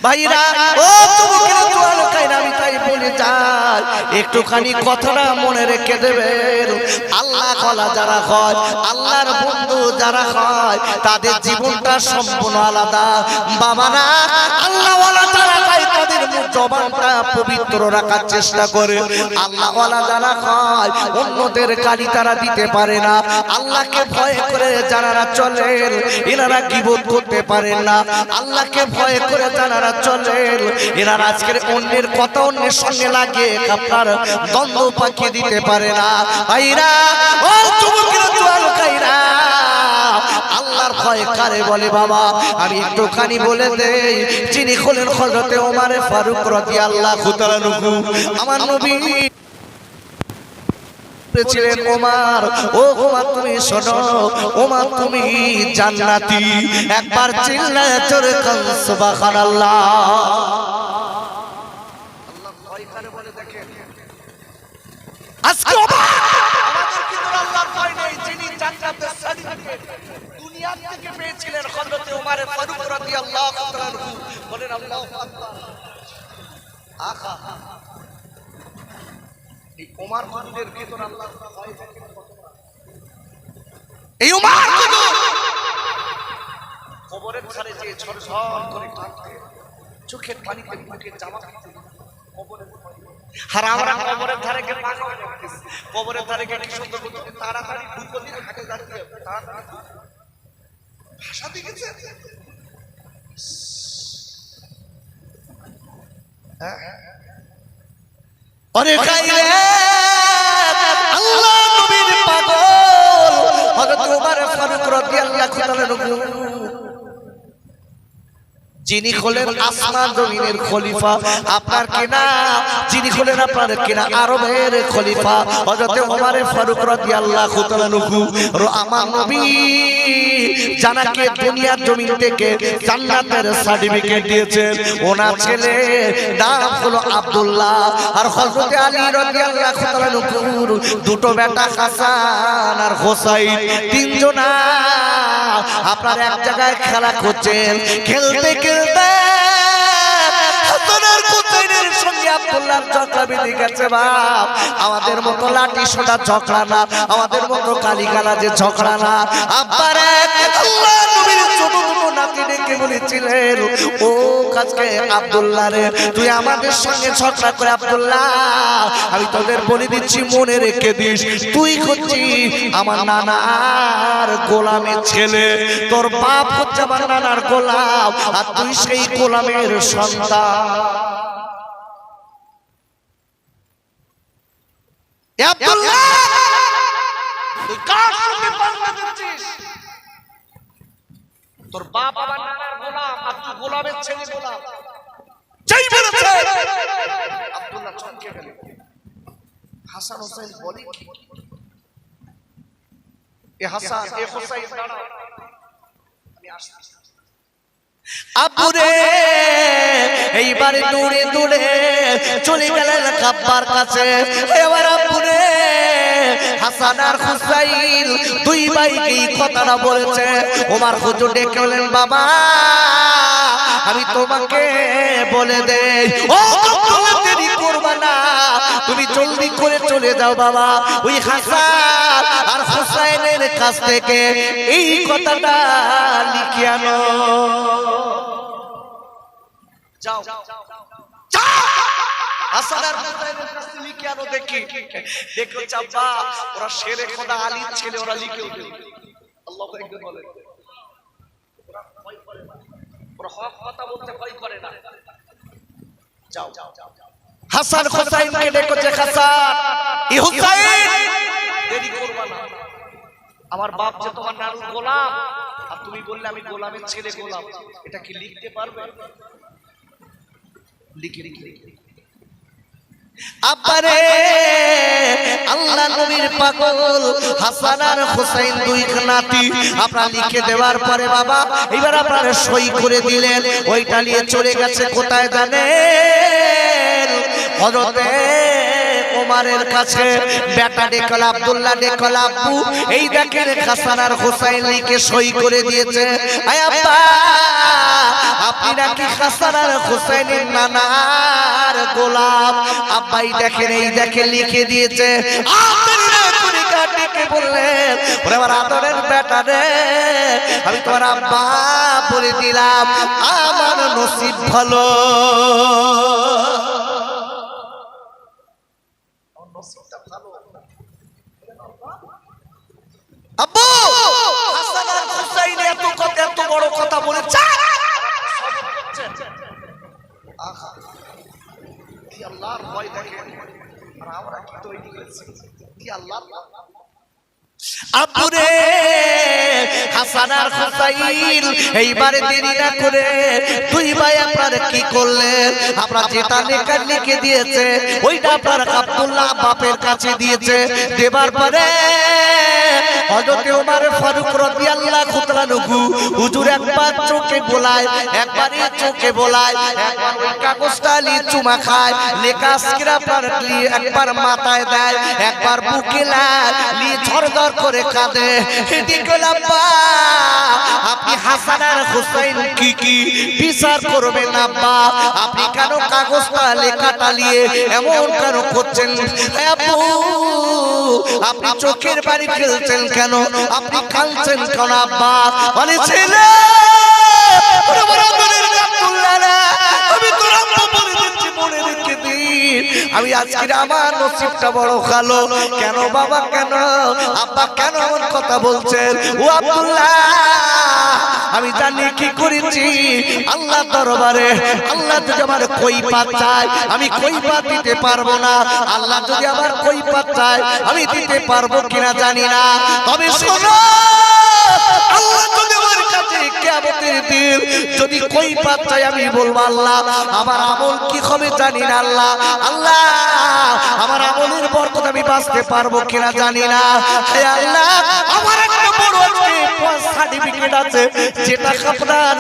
ভাইরা ও যুবকেরা তোয়াল কাইরা আমি তাই বলে যাই একটুখানি কথাটা মনে রেখে দেবেন। আল্লাহ কলা যারা হয়, আল্লাহর বন্ধু যারা হয়, তাদের জীবনটা সম্পূর্ণ আলাদা। বাবারা আল্লাহ ওয়ালা যারা হয় তাদের জবানটা পবিত্র রাখার চেষ্টা করে। আল্লাহ ওয়ালা যারা হয় অন্যদের গালি তারা দিতে পারে না। আল্লাহকে ভয় করে যারা চলেন এনারা গীবত করতে পারেন না। আল্লাহকে ভয় করে যারা চলেন এনারা আজকের অন্যের কথা অন্যের সঙ্গে লাগিয়ে আপনার দ্বন্দ্ব পাকিয়ে দিতে পারে না। ভাইরা ও যুবকেরা তোয়াল কাইরা আল্লাহর ভয় কারে বলে বাবা? আমি একটুখানি বলে দেই, যিনি হলেন হযরতে ওমর ফারুক রাদিয়াল্লাহু তাআলা আনহু। আমার নবী ছিলেন ওমর, ও ওমর তুমি শোনো, ওমর তুমি জান্নাতি। একবার চিল্লায়ে জোরে কান সুবহানাল্লাহ। আল্লাহ ভয় কারে বলে দেখেন। আজকে আমাদের কিন্তু আল্লাহর ভয় নেই। যিনি জান্নাতের সার্টিফিকেট দুনিয়া থেকে পেয়েছিলেন হযরতে ওমর ফারুক রাদিয়াল্লাহু তাআলা আনহু। বলেন আল্লাহু আকবার। আহা এই ওমর ফারুকের ভিতর আল্লাহর ভয় থাকে কতটা। এই ওমর কবরের ধারে যে ঝরঝর করে কাঁদতে, চোখের পানিতে মুখে জামা কাঁদতে, কবরের আর আমরা কবরের ধারে গিয়ে পানি রাখতেছি। কবরের ধারে গিয়ে কি সুন্দর করতে তাড়াতাড়ি ঢুকো দিন হাতে যাচ্ছে তাড়াতাড়ি ভাষা দিয়েছে। আরে খাইলে আল্লাহ নবীর পাগল হযরত ওমর ফারুক রাদিয়াল্লাহু তাআলা আনহু, যিনি হলেন আসমান জমিনের খলিফা, আপনার কিনা যিনি হলেন আপনার কিনা আরবের খলিফা হযরত ওমর ফারুক রাদিয়াল্লাহু তাআলা আনহু। আমার নবী জানাকে দুনিয়ার জমিন থেকে জান্নাতের সার্টিফিকেট দিয়েছেন। ওনার ছেলে নাম হলো আব্দুল্লাহ, আর হযরত আলী রাদিয়াল্লাহু তাআলা আনহুর দুটো বেটা হাসান আর হোসাইন, তিনজনা আপনার এক জায়গায় খেলা করছেন। খেলতে খেলতে হাসান আর হোসাইনের সঙ্গে আব্দুল্লাহর ঝগড়া বেঁধে গেছে। বাপ আমাদের মতো লাঠি সোটা ঝগড়া না, আমাদের মতো গালিগালাজে ঝগড়া না। আব্বারে আল্লাহ নবীর ছোট ছোট নাতি ডেকে বলেছিলেন, ও কাজকে আব্দুল্লাহ রে, তুই আমাদের সঙ্গে ঝগড়া করে আব্দুল্লাহ আমি তোদের বলে দিচ্ছি মনে রেখে দিস, তুই হচ্ছিস আমার নানার গোলামের ছেলে, তোর বাপ হচ্ছে আমার নানার গোলাম, আর তুই সেই গোলামের সন্তান। আব্দুল্লাহ তুই কার সঙ্গে পাল্লা দিচ্ছিস? তোর বাপ আমার নানার গোলাম, আর তুই গোলামের ছেলে গোলাম। যেই বলেছে আব্দুল্লাহ চমকে গেল। হাসান হোসেন বলে কি, এ হাসান এ হোসেন দাঁড়াও, আমি আসছি। আব্বুরে এইবারে দূরে দূরে চলে গেলেন কাব্বার কাছে। এবার আব্বুরে হাসান আর হুসাইন দুই ভাইকে এই কথাটা বলেছে। ওমর হুজুর ডেকে বলেন, বাবা আমি তোমাকে বলে দেই, ও তোমরা দেরি করবা না, তুমি জলদি করে চলে যাও বাবা, ওই হাসান আর হুসাইনের কাছ থেকে এই কথাটা লিখে আনো। যাও হাসান আর হুসাইনের কাছে লিখে আনো। দেখি দেখো চাপা ওরা শেরে খোদা আলীর ছেলে, ওরা লিখে দিল। আল্লাহু আকবার বলেন। ওরা ভয় করে না, ওরা হক কথা বলতে ভয় করে না। যাও হাসান হুসাইনকে ডেকেছে, হাসান ই হুসাইন দেরি করবা না, আমার বাপ যে তোমার নানুর গোলাম, আর তুমি বললে আমি গোলামের ছেলে গোলাম, এটা কি লিখতে পারবে? লিখে আব্বারে আল্লাহ নবীর পাগল হাসান আর হোসেন দুই নাতি আপনারা লিখে দেওয়ার পরে বাবা এবার আপনারা সই করে দিলেন। ওইটা নিয়ে চলে গেছে কোথায় জানেন? হযরতে ওমরের কাছে। বেটা ডেকল আব্দুল্লাহ ডেকল, আব্বু এই দেখেন হাসান আর হোসেন লিখে সই করে দিয়েছে। আয় আব্বা আপনি নাকি হাসান আর হুসাইনের নানার গোলাম। আব্বাই দেখেন, এই দেখে লিখে দিয়েছে। ডেকে বললেন, ওরে আমার আদরের বেটা রে, আমি তোমার আব্বা বলে দিলাম, আমার নসিব ভালো। আব্বু হাসান আর হুসাইন এত কথা, এত বড় কথা বলেছে। আহা, কি আল্লাহর ভয় দেখেন, আর আমরা কি তৈরি করেছি, কি আল্লাহ। আব্বুরে হাসান আর হুসাইন এইবারে দেরি না করে দুই ভাই আপনারা কি করলেন, আপনারা যেটা লেখার লিখে দিয়েছে ওইটা আপনার আব্দুল্লাহ বাপের কাছে দিয়েছে। দেবার পরে হযরত ওমর ফারুক রাদিয়াল্লাহু তাআলা নহু হুজুর একবার চোখে বোলায়, একবারই চোখে বোলায়, একবার ওই কাগজটা নিয়ে চুমা খায়, লেখা আজকের আপনার একবার মাথায় দেয়, একবার বুকে নিয়ে ঝরঝর করে কাঁদে। এদিকে আব্বা আপনি হাসান আর হুসাইন কি কি বিচার করবেন আব্বা, আপনি কেন কাগজটা লেখাটা নিয়ে এমন কেন করছেন আব্বু, আপনি চোখের বাড়ি ফেলছেন কেন, আপনি কাঁদছেন কেন আব্বা? বলে ছেলে আমি তোর আব্বা বলে দিচ্ছি, মনে রেখে দিন, আমি আজকে আমার নসিবটা বড় ভালো। কেন বাবা, কেন আব্বা, কেন এমন কথা বলছেন? ও আব্দুল্লাহ আমি জানি কি করেছি আল্লাহ দরবারে, আল্লাহ যদি আমার কৈফিয়ত চায় আমি কৈফিয়ত দিতে পারবো না, আল্লাহ যদি আমার কৈফিয়ত চায় আমি দিতে পারবো কিনা জানি না। তবে শোনো, আল্লাহ যদি আমার কাছে কিয়ামতের দিন যদি কৈফিয়ত চাই আমি বলবো আল্লাহ আমার আমল কি হবে জানি না, আল্লাহ আল্লাহ আমার আমলের বরকত আমি বাঁচতে পারবো কিনা জানি না। হে আল্লাহ আমার একটা বড় সার্টিফিকেট আছে যেটা আপনার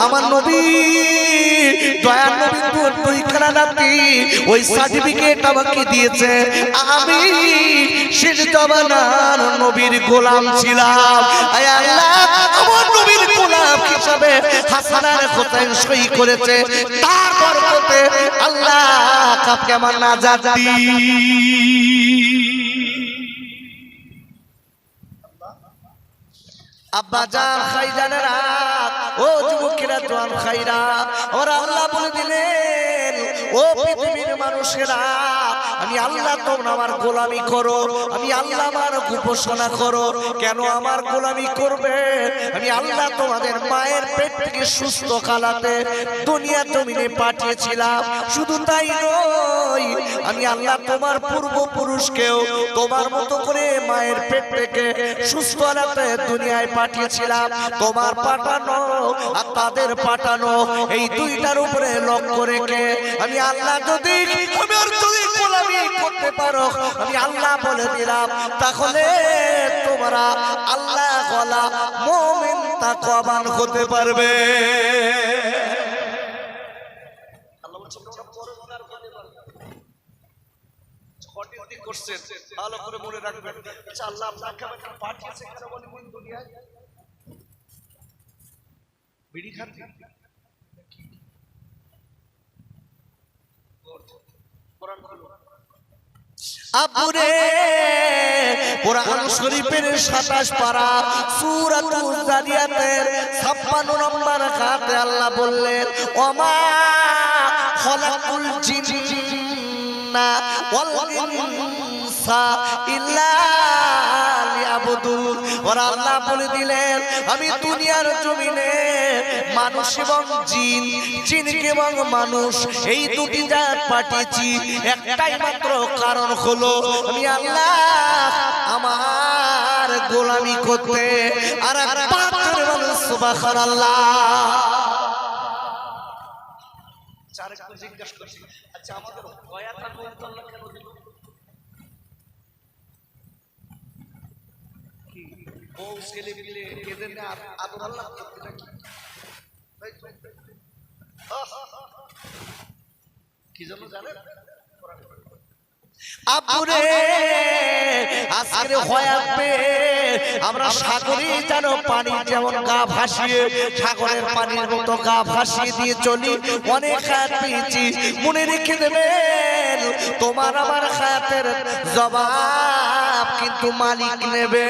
আমার নবী দয়ার নবী দুইখানা নাতি ওই সার্টিফিকেট আমাকে দিয়েছে, আমি শেষ জমানার নবীর গোলাম ছিলাম। হে আল্লাহ আমার নবীর গোলাম হিসাবে হাসান আর হুসাইন সই করেছে, তার বরকতে আল্লাহ কাপকে আমার নাজাত দি। আব্বা জান খাইজানেরা, ও যুবকেরা জোয়ান খাইরা, ওরা আল্লাহ বলে দিলেন, ও পৃথিবীর মানুষেরা আমি আল্লাহ তোমরা আমার গোলামি করো, আমি আল্লাহ আমার উপাসনা করো। কেন আমার গোলামি করবে? আমি আল্লাহ তোমাদের মায়ের পেট থেকে সুস্থ কালাতে দুনিয়া জমিনে পাঠিয়েছিলাম। শুধু তাই নয়, আমি আল্লাহ তোমার পূর্বপুরুষকেও তোমার মতো করে মায়ের পেট থেকে সুস্থ কালাতে দুনিয়ায় পাঠিয়েছিলাম। তোমার পাঠানো আর তাদের পাঠানো এই দুইটার উপরে লক্ষ্য রেখে আমি আল্লাহ যদি আমার যদি গোলামি করতে পারো আমি আল্লাহ বলে দিলাম, তাহলে তোমরা আল্লাহ ওয়ালা মুমিন তাকওয়াবান হতে পারবে। আল্লাহ বলছেন তোমরা পরোপকার করতে পারবে। ছটি করছেন ভালো করে মনে রাখবেন। আচ্ছা আল্লাহ আপনাকে পাঠিয়েছে কেন বলেন দুনিয়ায়? বিড়ি খাতে আব্বুরে কোরআন শরীফের ২৭ পারা সূরাতুল জারিয়াতের ৫৬ নম্বর আয়াতে আল্লাহ বললেন, ওমা খালাকুল জিন্না ওয়াল ইনসা ইল্লা লিয়াবুদুন। ওরা আল্লাহ বলে দিলেন, আমি দুনিয়ার জমিনে মানুষ এবং জিন, জিনকে এবং মানুষ এই দুটি জাত পাঠিয়েছি একটাই মাত্র কারণ হলো আমি আল্লাহ আমার গোলামি করতে। আর একবার বলুন সুবহানাল্লাহ। চারটা জিজ্ঞাসা করছি, আচ্ছা আমাদের দয়াটা করতে আল্লাহ কেন দিল? বউ ছেলে মিলে এদের আদর আল্লাহ করতে নাকি? কি জন্য জানেন? আব্বুরে আজকে হয়াতে আমরা সাগরে যেন পানি যেমন গা ভাসিয়ে সাগরের পানির মতো গা ভাসিয়ে দিয়ে চলি অনেক হায়াত পেয়েছি মনে রেখে দেবেন তোমার আমার হায়াতের জবাব কিন্তু মালিক নেবে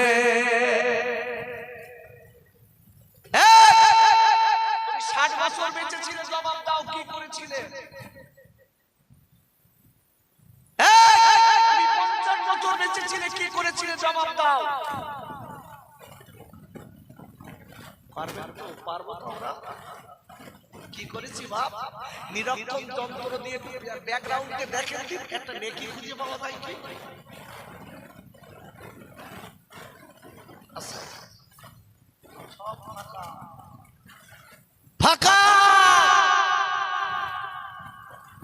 60 বছর বেঁচে ছিলে জবাব দাও কি করেছিলে 50 বছর বেঁচে ছিলে কি করেছিলে জবাব দাও পারবো তোমরা কি করেছি বাপ নিরক্ষণ যন্ত্র দিয়ে ব্যাকগ্রাউন্ডে দেখেন একটা নেকি খুঁজে পাওয়া যায় কি ফাঁকা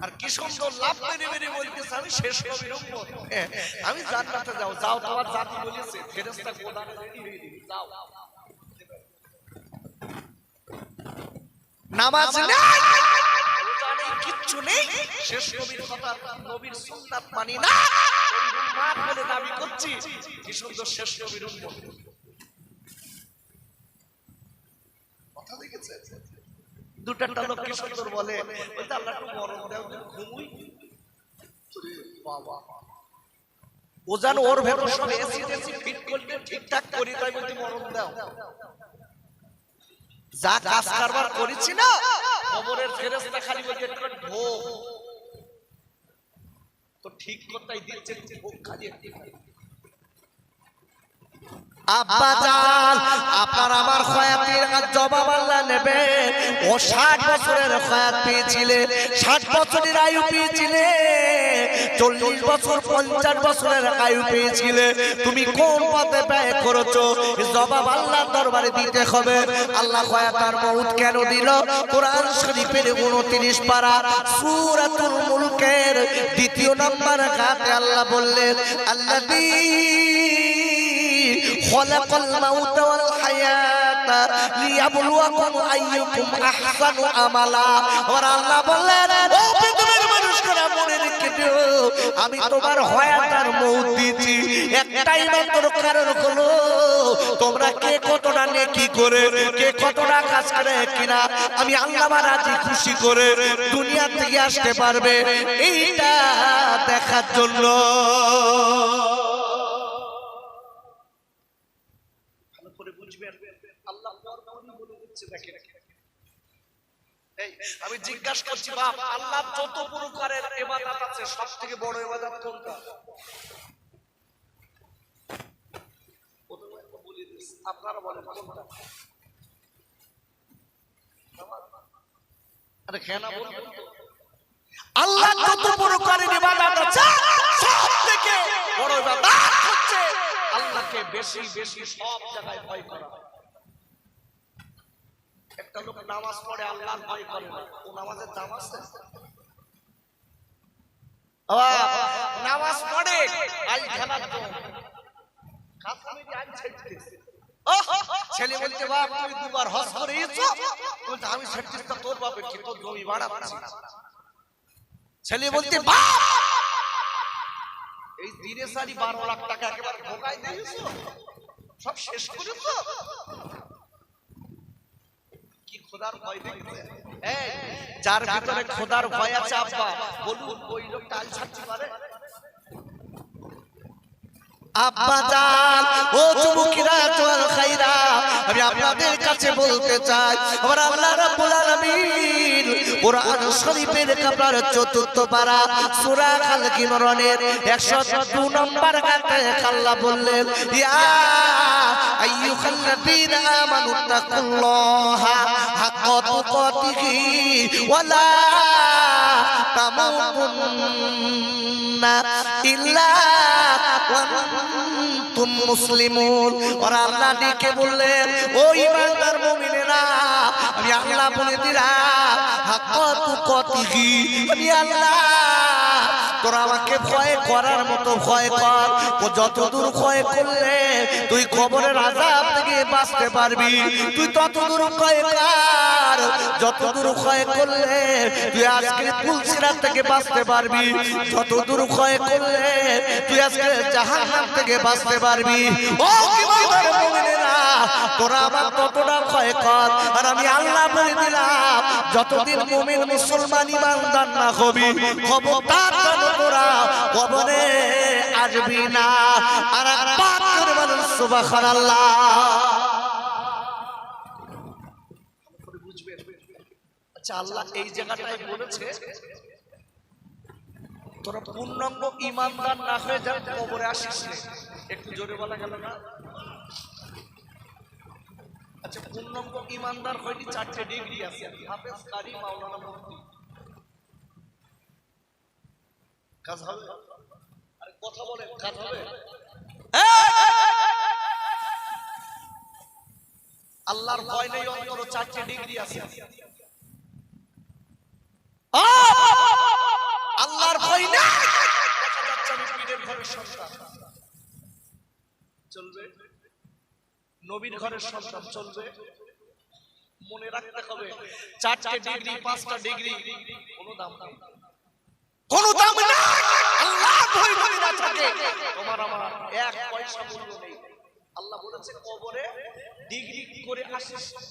আর কি সুন্দর লাভ মেরে মেরে বলতেছে আমি শেষ নবীর উম্মত আমি জান্নাতে যাও যাও তোমার জাতি বলেছে ফেরেশতা গোদানে রেডি হয়ে দিবি যাও নামাজ নেই রোজা নেই কিচ্ছু নেই শেষ নবীর কথা নবীর সুন্নাত মানি না উম্মত বলে দাবি করছি কি সুন্দর শেষ নবীর উম্মত কথা দেখেছে দুটা লোক কি সুন্দর বলে বলতে আল্লাহ একটু মরণ দাও ঘুমুই বাবা ও যেন ওর ভেতর সব এসি টেসি ফিট করতে ঠিকঠাক করি তাই বলতে মরণ দাও যা কাজ কারবার করেছি না কবরের ফেরেশতা খালি বলতে একটু ঢোক তো ঠিক কথাই দিচ্ছে ঢোক খালি আব্বা জান আপনার আমার খয়াতের জবাব আল্লাহ নেবে ও 60 বছরের খয়াত পেয়েছিলে 60 বছরের আয়ু পেয়েছিলে 40 বছর 50 বছরের আয়ু পেয়েছিলে তুমি কোন পথে ব্যয় করেছো জবাব আল্লাহর দরবারে দিতে হবে আল্লাহ খয়াতার মউত কেন দিল কোরআন শরীফের 29 পারা সূরাতুল মুলকের 2 নম্বর আয়াতে আল্লাহ বললেন আল্লাযী خلق الموت والحياة ليبلوكم أيكم أحسن عملا और আল্লাহ বললেন ও পৃথিবীর মানুষরা মনে রেখে দিও আমি তোমার হায়াত আর মউত দিয়েছি একটাই মাত্র কারণ হলো তোমরা কে কতটা নেকি করে কে কতটা কাজ করে কিনা আমি আল্লাহ রাজি খুশি করে দুনিয়া থেকে আসতে পারবে এইটা দেখার জন্য আমি জিজ্ঞাসা করছি বাপ আল্লাহ যত প্রকারের ইবাদত আছে সবথেকে বড় ইবাদত কোনটা আপনারা বলেন কোনটা আরে কেন বলবেন আল্লাহ যত প্রকারের ইবাদত আছে সবথেকে বড় ইবাদত হচ্ছে আল্লাহকে বেশি বেশি সব জায়গায় ভয় করা একটা লোক নামাজ পড়ে আল্লাহর ভয় করে না ও নামাজের দাম আছে নামাজ পড়ে আই খেলার জন্য ছেলে বলতে বাপ তুমি দুবার হজ করে এসো বলতে আমি সার্টিফিকেট তোর বাপের কি তোর জমি বাড়াচ্ছি ছেলে বলতে বাপ এই দিনে সারি 12 লাখ টাকা একেবারে ঢোকাই দিয়েছো সব শেষ করেছো কি খোদার ভয় দেখতে যার ভিতরে খোদার ভয় আছে আব্বা বলুন ওই লোকটা আল ছাড়তে পারে আব্বা জান ও যুবকেরা চল খাইরা আমি আপনাদের কাছে বলতে চাই আমার আল্লাহ রাব্বুল আলামিন কোরআন শরীফের কাপার 4th পারা সূরা আল ইমরানের 102 নম্বর আয়াতে আল্লাহ বললেন ইয়া আইয়ুহাল্লাযীনা আমানু তাকুল্লাহা হাক্কা তুকাতিহি ওয়া লা তামুতুন্না ইল্লা ওয়া তুম মুসলিমুন और আল্লাহ ডেকে বললেন ও ঈমানদার মুমিনেরা আমি আল্লাহ বলে দিলাম হাক্কা তুকাতিহি আমি আল্লাহ তোরা আমাকে ভয় করার মতো ভয় কর ও যতদূর ভয় করলে তুই কবরের আযাব থেকে বাঁচতে পারবি তুই ততদূর ভয় কর যতদূর ক্ষয় করলে তুই আজকে পুলসিরাত থেকে বাঁচতে পারবি, যতদূর ক্ষয় করলে তুই আজকে জাহান্নাম থেকে বাঁচতে পারবি। ও ঈমানদার মুমিনেরা, তোরা আবার ততটা ক্ষয় কর। আর আমি আল্লাহ বলে দিলাম, যতদিন মুমিন মুসলমান ঈমানদার না হবি, খবরদার যেন তোরা কবরে আসবি না। আর পাক করে বলুন সুবহানাল্লাহ। আচ্ছা, আল্লাহ এই জায়গাটায় বলেছে তোরা পূর্ণাঙ্গ ঈমানদার না হয়ে যা কবরে আসিস না। একটু জোরে বলা গেল না? আচ্ছা, পূর্ণাঙ্গ ঈমানদার হয়নি 4টে ডিগ্রি আছে, হাফেজ, কারি, মাওলানা, মুফতি। কাজ হবে? আরে কথা বলে কাজ হবে? আল্লাহর ভয় নেই অন্তর, 4টে ডিগ্রি আছে। আল্লাহর ভয় নেই। দেখা যাচ্ছে আমি পীরের ঘরের সন্তান, চলবে? নবীর ঘরের সন্তান, চলবে? মনে রাখতে হবে 4টে ডিগ্রি 5টা ডিগ্রি কোনো দাম নেই, কোনো দাম নেই। আল্লাহর ভয় যদি না থাকে তোমার আমার 1 পয়সা মূল্য নেই। আল্লাহ বলেছে কবরে ডিগ্রি করে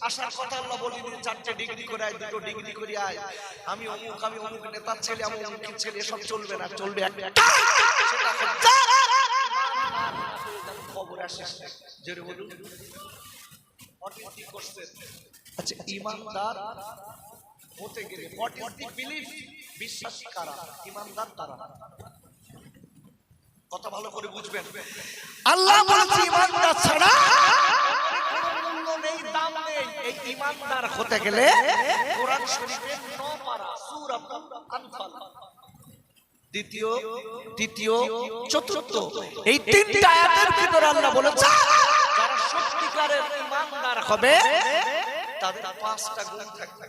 আসার কথা আল্লাহ বলেনি 4টে ডিগ্রি করে আয়, 2টো ডিগ্রি করে আয়, আমি অমুক নেতার ছেলে, আমি অমুকের ছেলে, এসব চলবে না। চলবে একটা, সেটা হচ্ছে কবরে আসিস। জোরে বলুন। কি করছে? আচ্ছা, ঈমানদার হতে গেলে হোয়াট ইজ দি বিলিফ? বিশ্বাস কারা? ঈমানদার তারা। কথা ভালো করে বুঝবেন। আল্লাহ বলেছে ঈমানদার ছাড়া কোনো নেই, দাম নেই। এই ঈমানদার হতে গেলে কোরআন শরীফের 9 পারা সূরা আনফাল, দ্বিতীয়, তৃতীয়, চতুর্থ, এই 3টা আয়াতের ভিতরে আল্লাহ বলেছে যারা সত্যিকারের ঈমানদার হবে তাদের 5টা গুণ থাকবে।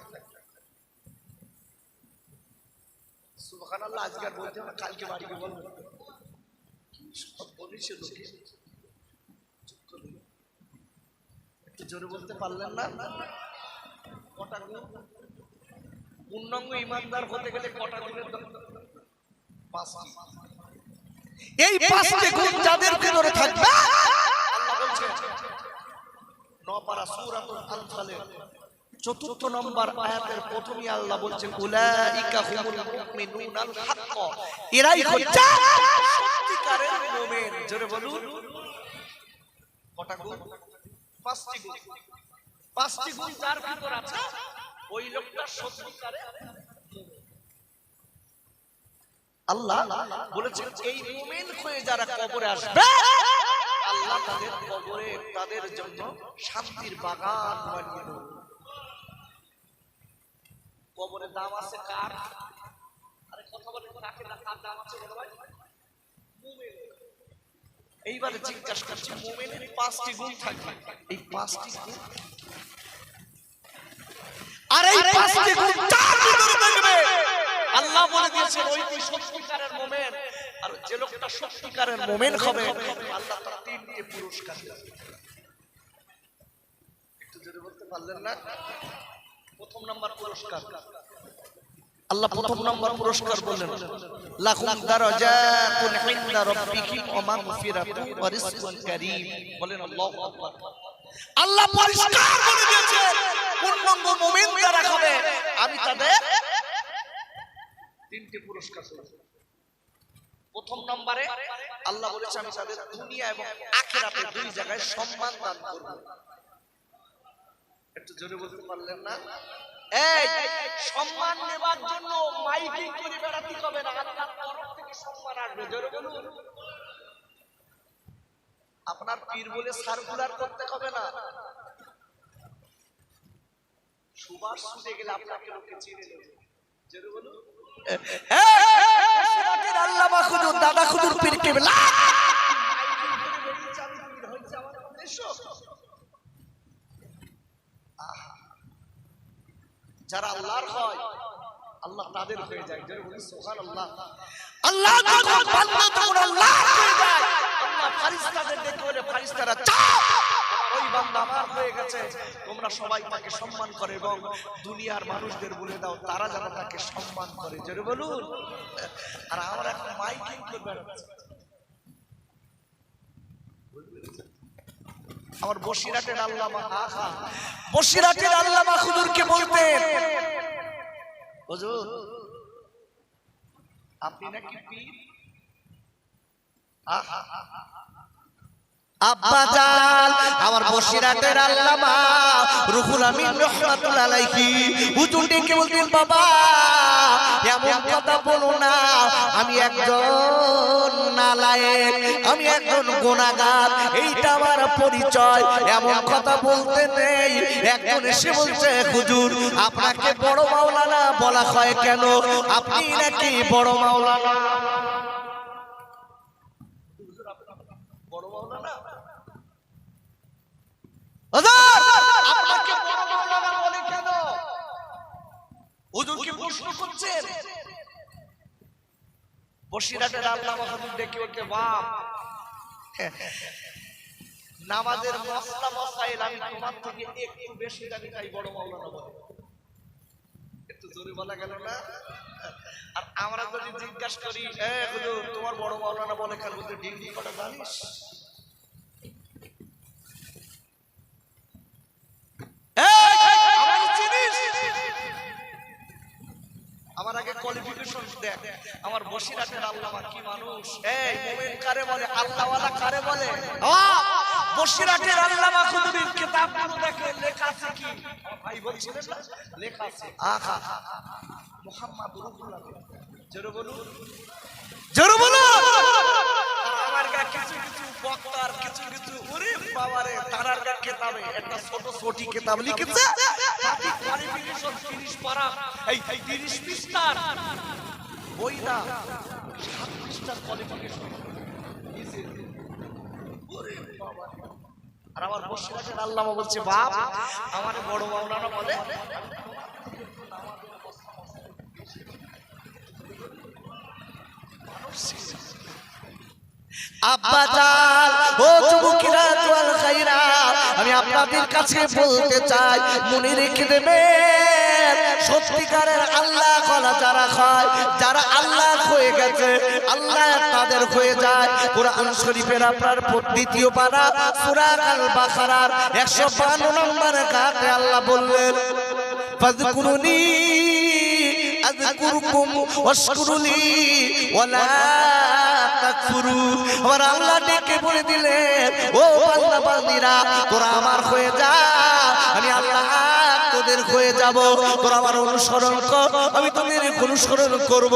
সুবহানাল্লাহ। আজকে বলতে না, কালকে বাড়ি গিয়ে বলবো। একটু জোরে বলতে পারলেন না? কটা গুণ? পূর্ণাঙ্গ ঈমানদার হতে গেলে কটা গুণের দরকার? 5টি। এই 5টি গুণ যাদের ভিতরে থাকবে আল্লাহ বলছে 9 পারা সূরাতুল আনফালের 4 নম্বর আয়াতের প্রথমেই আল্লাহ বলছেন উলাইকা হুমুল মুমিনুনাল হক, এরাই হচ্ছে সত্যিকারের মুমিন। জোরে বলুন। কটা গুণ? 5টি গুণ। 5টি গুণ যার ভিতর আছে ওই লোকটা সত্যিকারের মুমিন। আল্লাহ বলেছেন এই মুমিন হয়ে যারা কবরে আসবে আল্লাহ তাদের কবরে তাদের জন্য শান্তির বাগান বানিয়ে দেবেন। কবরে দাম আছে কার? আরে কথা বলে কাকে না, কার দাম আছে বলো ভাই? মুমিন। এইবারে জিজ্ঞাসা করছি, মুমিনের 5টি গুণ থাকবে, এই 5টি গুণ আর এই 5টি গুণ যার ভিতরে থাকবে আল্লাহ বলে দিয়েছেন ওই তুই সত্যিকারের মুমিন। আর যে লোকটা সত্যিকারের মুমিন হবে আল্লাহ তার 3টে পুরস্কার দেবে। একটু জোরে বলতে পারলেন না? প্রথম নাম্বার পুরস্কার আল্লাহ প্রথম নাম্বার পুরস্কার বললেন লাকুম দারাজাতুন ইনদা রাব্বিকুম ওয়া মাগফিরাতুন ওয়া রিজকুন কারীম। বলেন আল্লাহু আকবার। আল্লাহ পরিষ্কার বলে দিয়েছেন পূর্ণাঙ্গ মুমিন যারা হবে আমি তাদের 3টে পুরস্কার দেব। প্রথম নম্বরে আল্লাহ বলেছে আমি তাদের দুনিয়া এবং আখিরাতে 2 জায়গায় সম্মান দান করব। একটু জোরে বলতে পারলেন না? এই সম্মান নেবার জন্য মাইকিং করে বেড়াতে হবে না, আল্লাহর তরফ থেকে সম্মান আসবে। জোরে বলুন। আপনার পীর বলে সার্কুলার করতে হবে না। সুবাস শুনে গেলে আপনাকে লোকে চিনে নেবে। জোরে বলুন। আল্লামা হুজুর, দাদা হুজুর, পীর কেবলা যারা আল্লাহর হয় আল্লাহ তাদের হয়ে যায়। যারা বলি সুবহানাল্লাহ। আল্লাহ যখন বান্দা তখন আল্লাহ হয়ে যায়। আল্লাহ ফারিস্তাদের ডেকে বলে, ফারিস্তারা চাপ, ওই বান্দা আমার হয়ে গেছে, তোমরা সবাই তাকে সম্মান করে এবং দুনিয়ার মানুষদের বলে দাও তারা যেন তাকে সম্মান করে, জোরে বলুন। আর আমরা এখন মাইকিং করবে, আমার বসিরাটের আল্লামা, আহা বসিরাটের আল্লামা হুজুরকে বলতেন, হুজুর আপনি নাকি পীর? আহা আব্বাজান আমার বসিরাটের আল্লামা রুহুল আমিন রাহমাতুল্লাহ আলাইহি হুজুর ডেকে বলতেন, বাবা এমন কথা বলো না, আমি একজন নালায়েক, আমি একজন গুনাহগার, এইটা আমার পরিচয়, এমন কথা বলতে নেই। একজন এসে বলছে, হুজুর আপনাকে বড় মাওলানা বলা হয় কেন? আপনি নাকি বড় মাওলানা? বড় মাওলানা আপনাকে বড় মাওলানা বলে কেন? হুজুরকে প্রশ্ন করছেন। বসিরাটের আল্লামা হুজুর ডেকে ওকে, বাপ নামাজের মসলা মসাইল আমি তোমার থেকে একটু বেশি জানি, তাই বড় মাওলানা বলে। একটু জোরে বলা গেল না? আর আমরা যদি জিজ্ঞাসা করি, হুজুর তোমার বড় মাওলানা বলে কেন? বলতে ডিগ্রি কটা জানিস? আমার আগে কোয়ালিফিকেশন দেখ। আমার বসিরাটের আল্লামা কি মানুষ! এই মুমিন কারে বলে? আল্লাহওয়ালা কারে বলে? বসিরাটের আল্লামা হুজুরের কিতাবগুলো দেখেন, লেখা আছে কি? ভাই বলছিলেন না, লেখা আছে আহা মুহাম্মদ রাসূলুল্লাহ। জোরে বলুন, জোরে বলুন। আমার গা কিছু কিছু বক্তার কিছু কিছু, ওরে বাবারে, তারার গা কিতাবে একটা ছোট ছোটি কিতাব লিখেছে, তাতে কোয়ালিফিকেশন 30 পারা, এই 30 পৃষ্ঠার বই না, 7 পৃষ্ঠার কোয়ালিফিকেশন দিয়েছে। ওরে বাবা! আর আমার বসিরাটের আল্লামা বলছে, বাপ আমার বড় মাওলানা বলে। আব্বাজান ও যুবকেরা জওয়াল খাইরা, আমি আপনাদের কাছে বলতে চাই, মনে রেখে দেবেন, সত্যিকারের আল্লাহ কলা যারা খায়, যারা আল্লাহ হয়ে গেছে, আল্লাহ তাদের হয়ে যায়। কোরআন শরীফের আপনার 2য় পারা সূরা আল বাকারার 152 নম্বর আয়াতে আল্লাহ বললেন, ফাযকুরুনি আযকুরুকুম ওয়াশকুরুলি ওয়ালা তাকফুরু। আমার আল্লাহ ডেকে বলে দিলেন, ও বান্দা বান্দীরা তোরা আমার হয়ে যা, আমি আল্লাহ তোদের হয়ে যাব, তোরা আমার অনুসরণ কর, আমি তোদের অনুসরণ করব।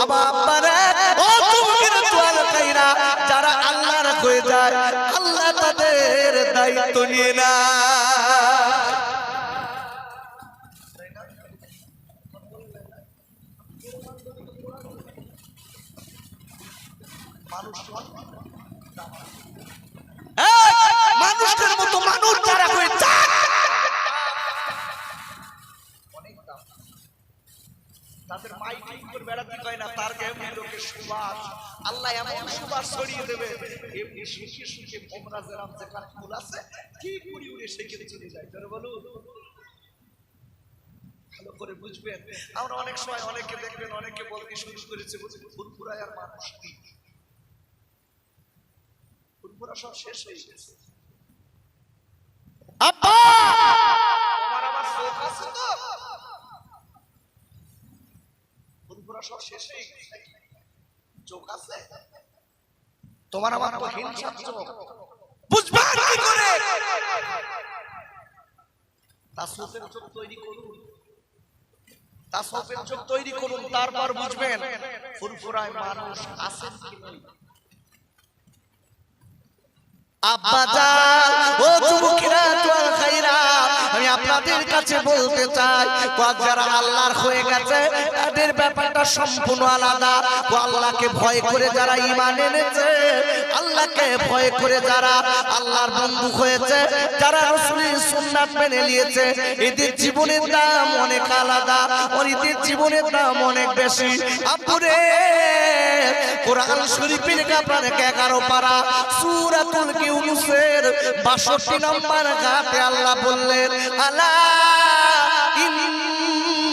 আব্বারে ও তুমির তোয়াল কাইরা, যারা আল্লাহর হয়ে যায় আল্লাহ তাদের দায়িত্ব নিয়ে না। মানুষের মতো মানুষ যারা হয়ে যায়, তাদের মাইকিং করে বেড়াতে হয় না, তার গায়ে লোকের সুবাস আল্লাহ এমন সুবাস ছড়িয়ে দেবে, এমনি শুকিয়ে শুকিয়ে ভোমরা যেরাম যেখানে ফুল আছে ঠিক উড়ি উড়ে সেখানে চলে যায়। ধরে বলুন, ভালো করে বুঝবেন। আমরা অনেক সময় অনেকে দেখবেন, অনেকে বলতে শুরু করেছে, ফুরফুরায় আর মানুষ নেই, ফুরফুরা সব শেষ হয়ে গেছে। আব্বা তোমার আবার চোখ আছে তো? ফুরফুরা সব শেষ হয়ে গেছে, চোখ আছে তোমার আমার তো হিংসার চোখ, বুঝবেন কি করে? তাসওয়ুফের চোখ তৈরি করুন, তাসওয়ুফের চোখ তৈরি করুন, তারপর বুঝবেন ফুরফুরায় মানুষ আছেন কি নেই। আব্বাজান ও যুবকেরা জওয়াল খাইরা, আমি আপনাদের কাছে বলতে চাই, যারা আল্লাহর হয়ে গেছে তাদের ব্যাপারটা সম্পূর্ণ আলাদা। আল্লাহকে ভয় করে যারা ঈমান এনেছে, আল্লাহকে ভয় করে যারা আল্লাহর বন্ধু হয়েছে, যারা রাসূলের সুন্নাত মেনে নিয়েছে, এদের জীবনের দাম অনেক আলাদা, আর এদের জীবনের দাম অনেক বেশি। আপুরে কোরআন শরীফের আপনার 11 পারা সূরাতুল ইউনূসের 62 নম্বর আয়াতে আল্লাহ বললেন, আলা ইন্না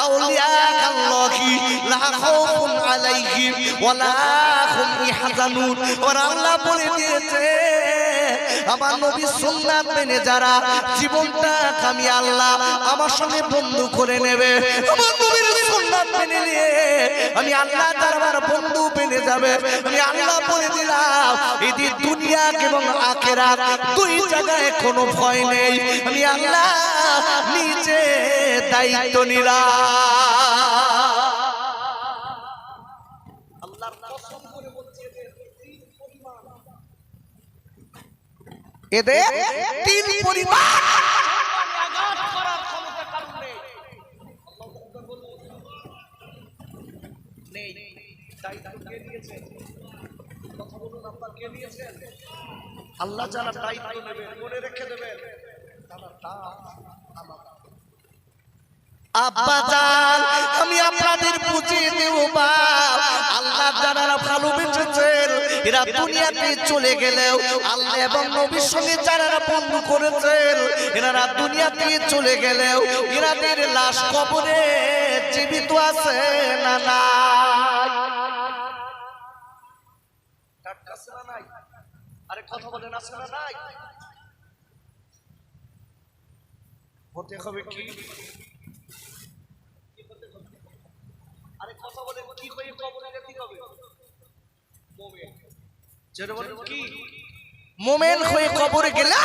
আউলিয়াআল্লাহি লা খাউফুন আলাইহিম ওয়া লা হুম ইয়াহজানুন। আর আল্লাহ বলে দিয়েছে, আমার নবীর সুন্নাত মেনে যারা জীবনটা আমি আল্লাহ আমার সঙ্গে বন্ধু করে নেবে, আমার নবীর সুন্নাত মেনে নিয়ে আমি আল্লাহ দরবার বন্ধু পেয়ে যাবে, আমি আল্লাহ বলে দিলাম এদের দুনিয়া এবং আখিরাত দুই জায়গায় কোনো ভয় নেই। আমি আল্লাহ নিজে দায়িত্ব নিলাম। আল্লাহর কসম করে বলছে এদের তিন পরিবার আঘাত করার ক্ষমতা কারণ নেই। আল্লাহ যারা দায়িত্ব নেবে মনে রেখে দেবেন, আব্বাজান আমি আপনাদের বুঝিয়ে দেব, আল্লাহ যারা ভালোবেসেছেন এরা দুনিয়াতে চলে গেলেও আল্লাহ এবং নবীর সঙ্গে যারা বন্ধু করেছেন এনারা দুনিয়াতে চলে গেলেও এনাদের লাশ কবরে জীবিত আছে না নাই? আরে কথা বলেন, আছে না নাই? হতে হবে কি? আরে কথা বলেন, কি হয়ে কবরে যেতে হবে? মুমিন। যেটা বলেন কি? মুমিন হয়ে কবরে গেলে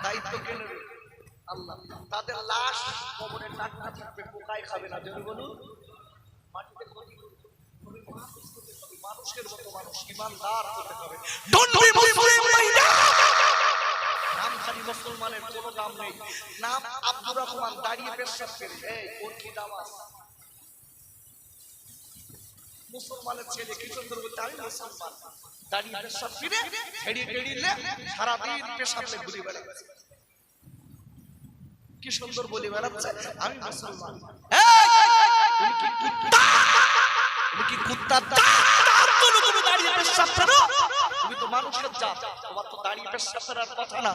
দায়িত্ব কে নেবে? আল্লাহ। তাদের লাশ কবরে টাটকা থাকবে, পোকায় খাবে না। যেটা বলুন মাটিতে ক্ষতি করবে, মানুষের মতো মানুষ ইমানদার হতে হবে। ডোন্ট বি মুসলিম মাইনা। নাম খালি মুসলমানের কোনো দাম নেই। নাম আব্দুর রহমান, দাঁড়িয়ে পেশাব করে, এই ওর কি দাম আছে? মুসলমানের ছেলে কি সুন্দর বলতে, আমি মুসলমান, দাঁড়িয়ে পেশাব করে ছেড়ে টেড়িলে সারাদিন পেশাবে ঘুরে বেড়াচ্ছে, কি সুন্দর বলে বেড়াচ্ছে আমি মুসলমান। তুমি কি কুত্তা? তুমি কি কুত্তা? তুমি দাঁড়িয়ে পেশাব করো? তুমি তো মানুষের জাত, তোমার তো দাঁড়িয়ে পেশাব করার কথা না,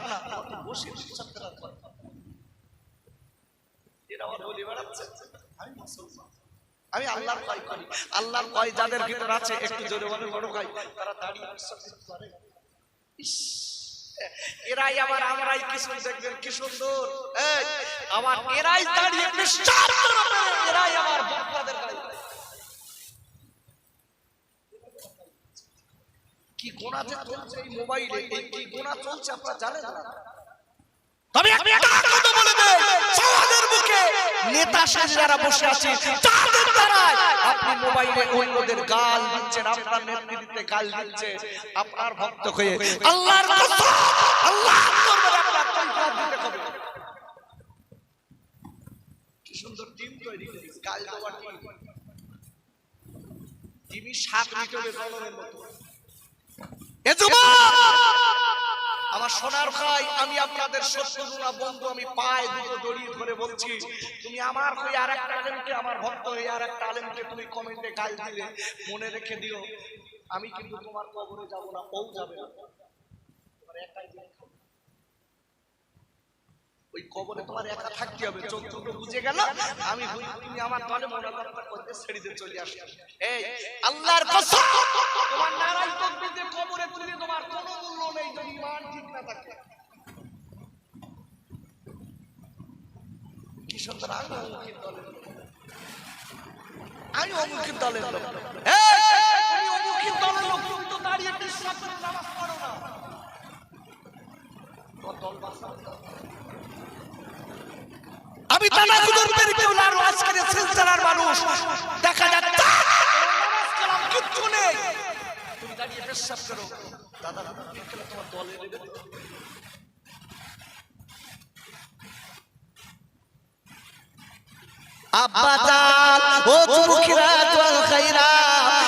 বসে পেশাব করার কথা। এরা বলে বেড়াচ্ছে আমি মুসলমান, আমি আল্লাহর ভয় করি। আল্লাহর ভয় যাদের ভিতর আছে, একটু জোরে বলে বড় ভাই, তারা দাঁড়িয়ে পেশাব করে। এরাই আবার আমরাই কি সুন্দর দেখবেন, কি সুন্দর আবার এরাই দাঁড়িয়ে পেশাব করে, এরাই আবার বক্তাদের গায়ে কি গোনা যে চলছে এই মোবাইলে, এই কি গোনা চলছে আপনারা জানেন না? তবে একটা কথা বলে দেই, সমাজের মুখে নেতা সাজে যারা বসে আছে তাদের দ্বারাই আপনি মোবাইলে অন্যদের গাল দিচ্ছেন, আপনার নেতৃত্বে গাল দিচ্ছে, আপনার ভক্ত হয়ে আল্লাহর কসম, আল্লাহর দরবারে আপনার তওবা দিতে হবে। কি সুন্দর টিম তৈরি করেছে, গাল দেওয়া টিম, টিভি 7 মিটারে জলনের মতো। এ যুবক আমার সোনার ভাই, আমি আপনাদের শত্রুরা বন্ধু, আমি পায়ে দুটো জড়িয়ে ধরে বলছি, তুমি আমার হয়ে আরেকটা আলেমকে, আমার ভক্ত হয়ে আরেকটা আলেমকে তুমি কমেন্টে গাল দিলে, মনে রেখে দিও আমি কিন্তু তোমার কবরে যাব না, ও যাবে না, তোমার একাই যেতে হবে। ওই কবরে তোমার একা থাকতে হবে। চোদ্দ বুঝে গেল আমি তুমি আমার দলে মোনাজাতটা করতে ছেড়ে দিয়ে চলে আসি। এই আল্লাহর কসম, তোমার নারাই তাকবীরে কবরে তুলে তোমার কোনো মূল্য নেই যদি ঈমান ঠিক না থাকে। কি সুন্দর, আমি অমুকের দলের লোক, আমি অমুকের দলের লোক। তুমি অমুকের দলের লোক, তুমি তো দাঁড়িয়ে বিশ্বাস করে নামাজ পড়ো না, তোমার দল বাঁচাও। আমি তানাকুদুর পরিকল্পনার আজকের সিলসিলার মানুষ দেখা যাচ্ছে নামাজ কালাম কিচ্ছু নেই, তুমি দাঁড়িয়ে পেশাব করো, দাদা তোমার দলে নেবে, আব্বা জান ও যুবকেরা জল খাইরা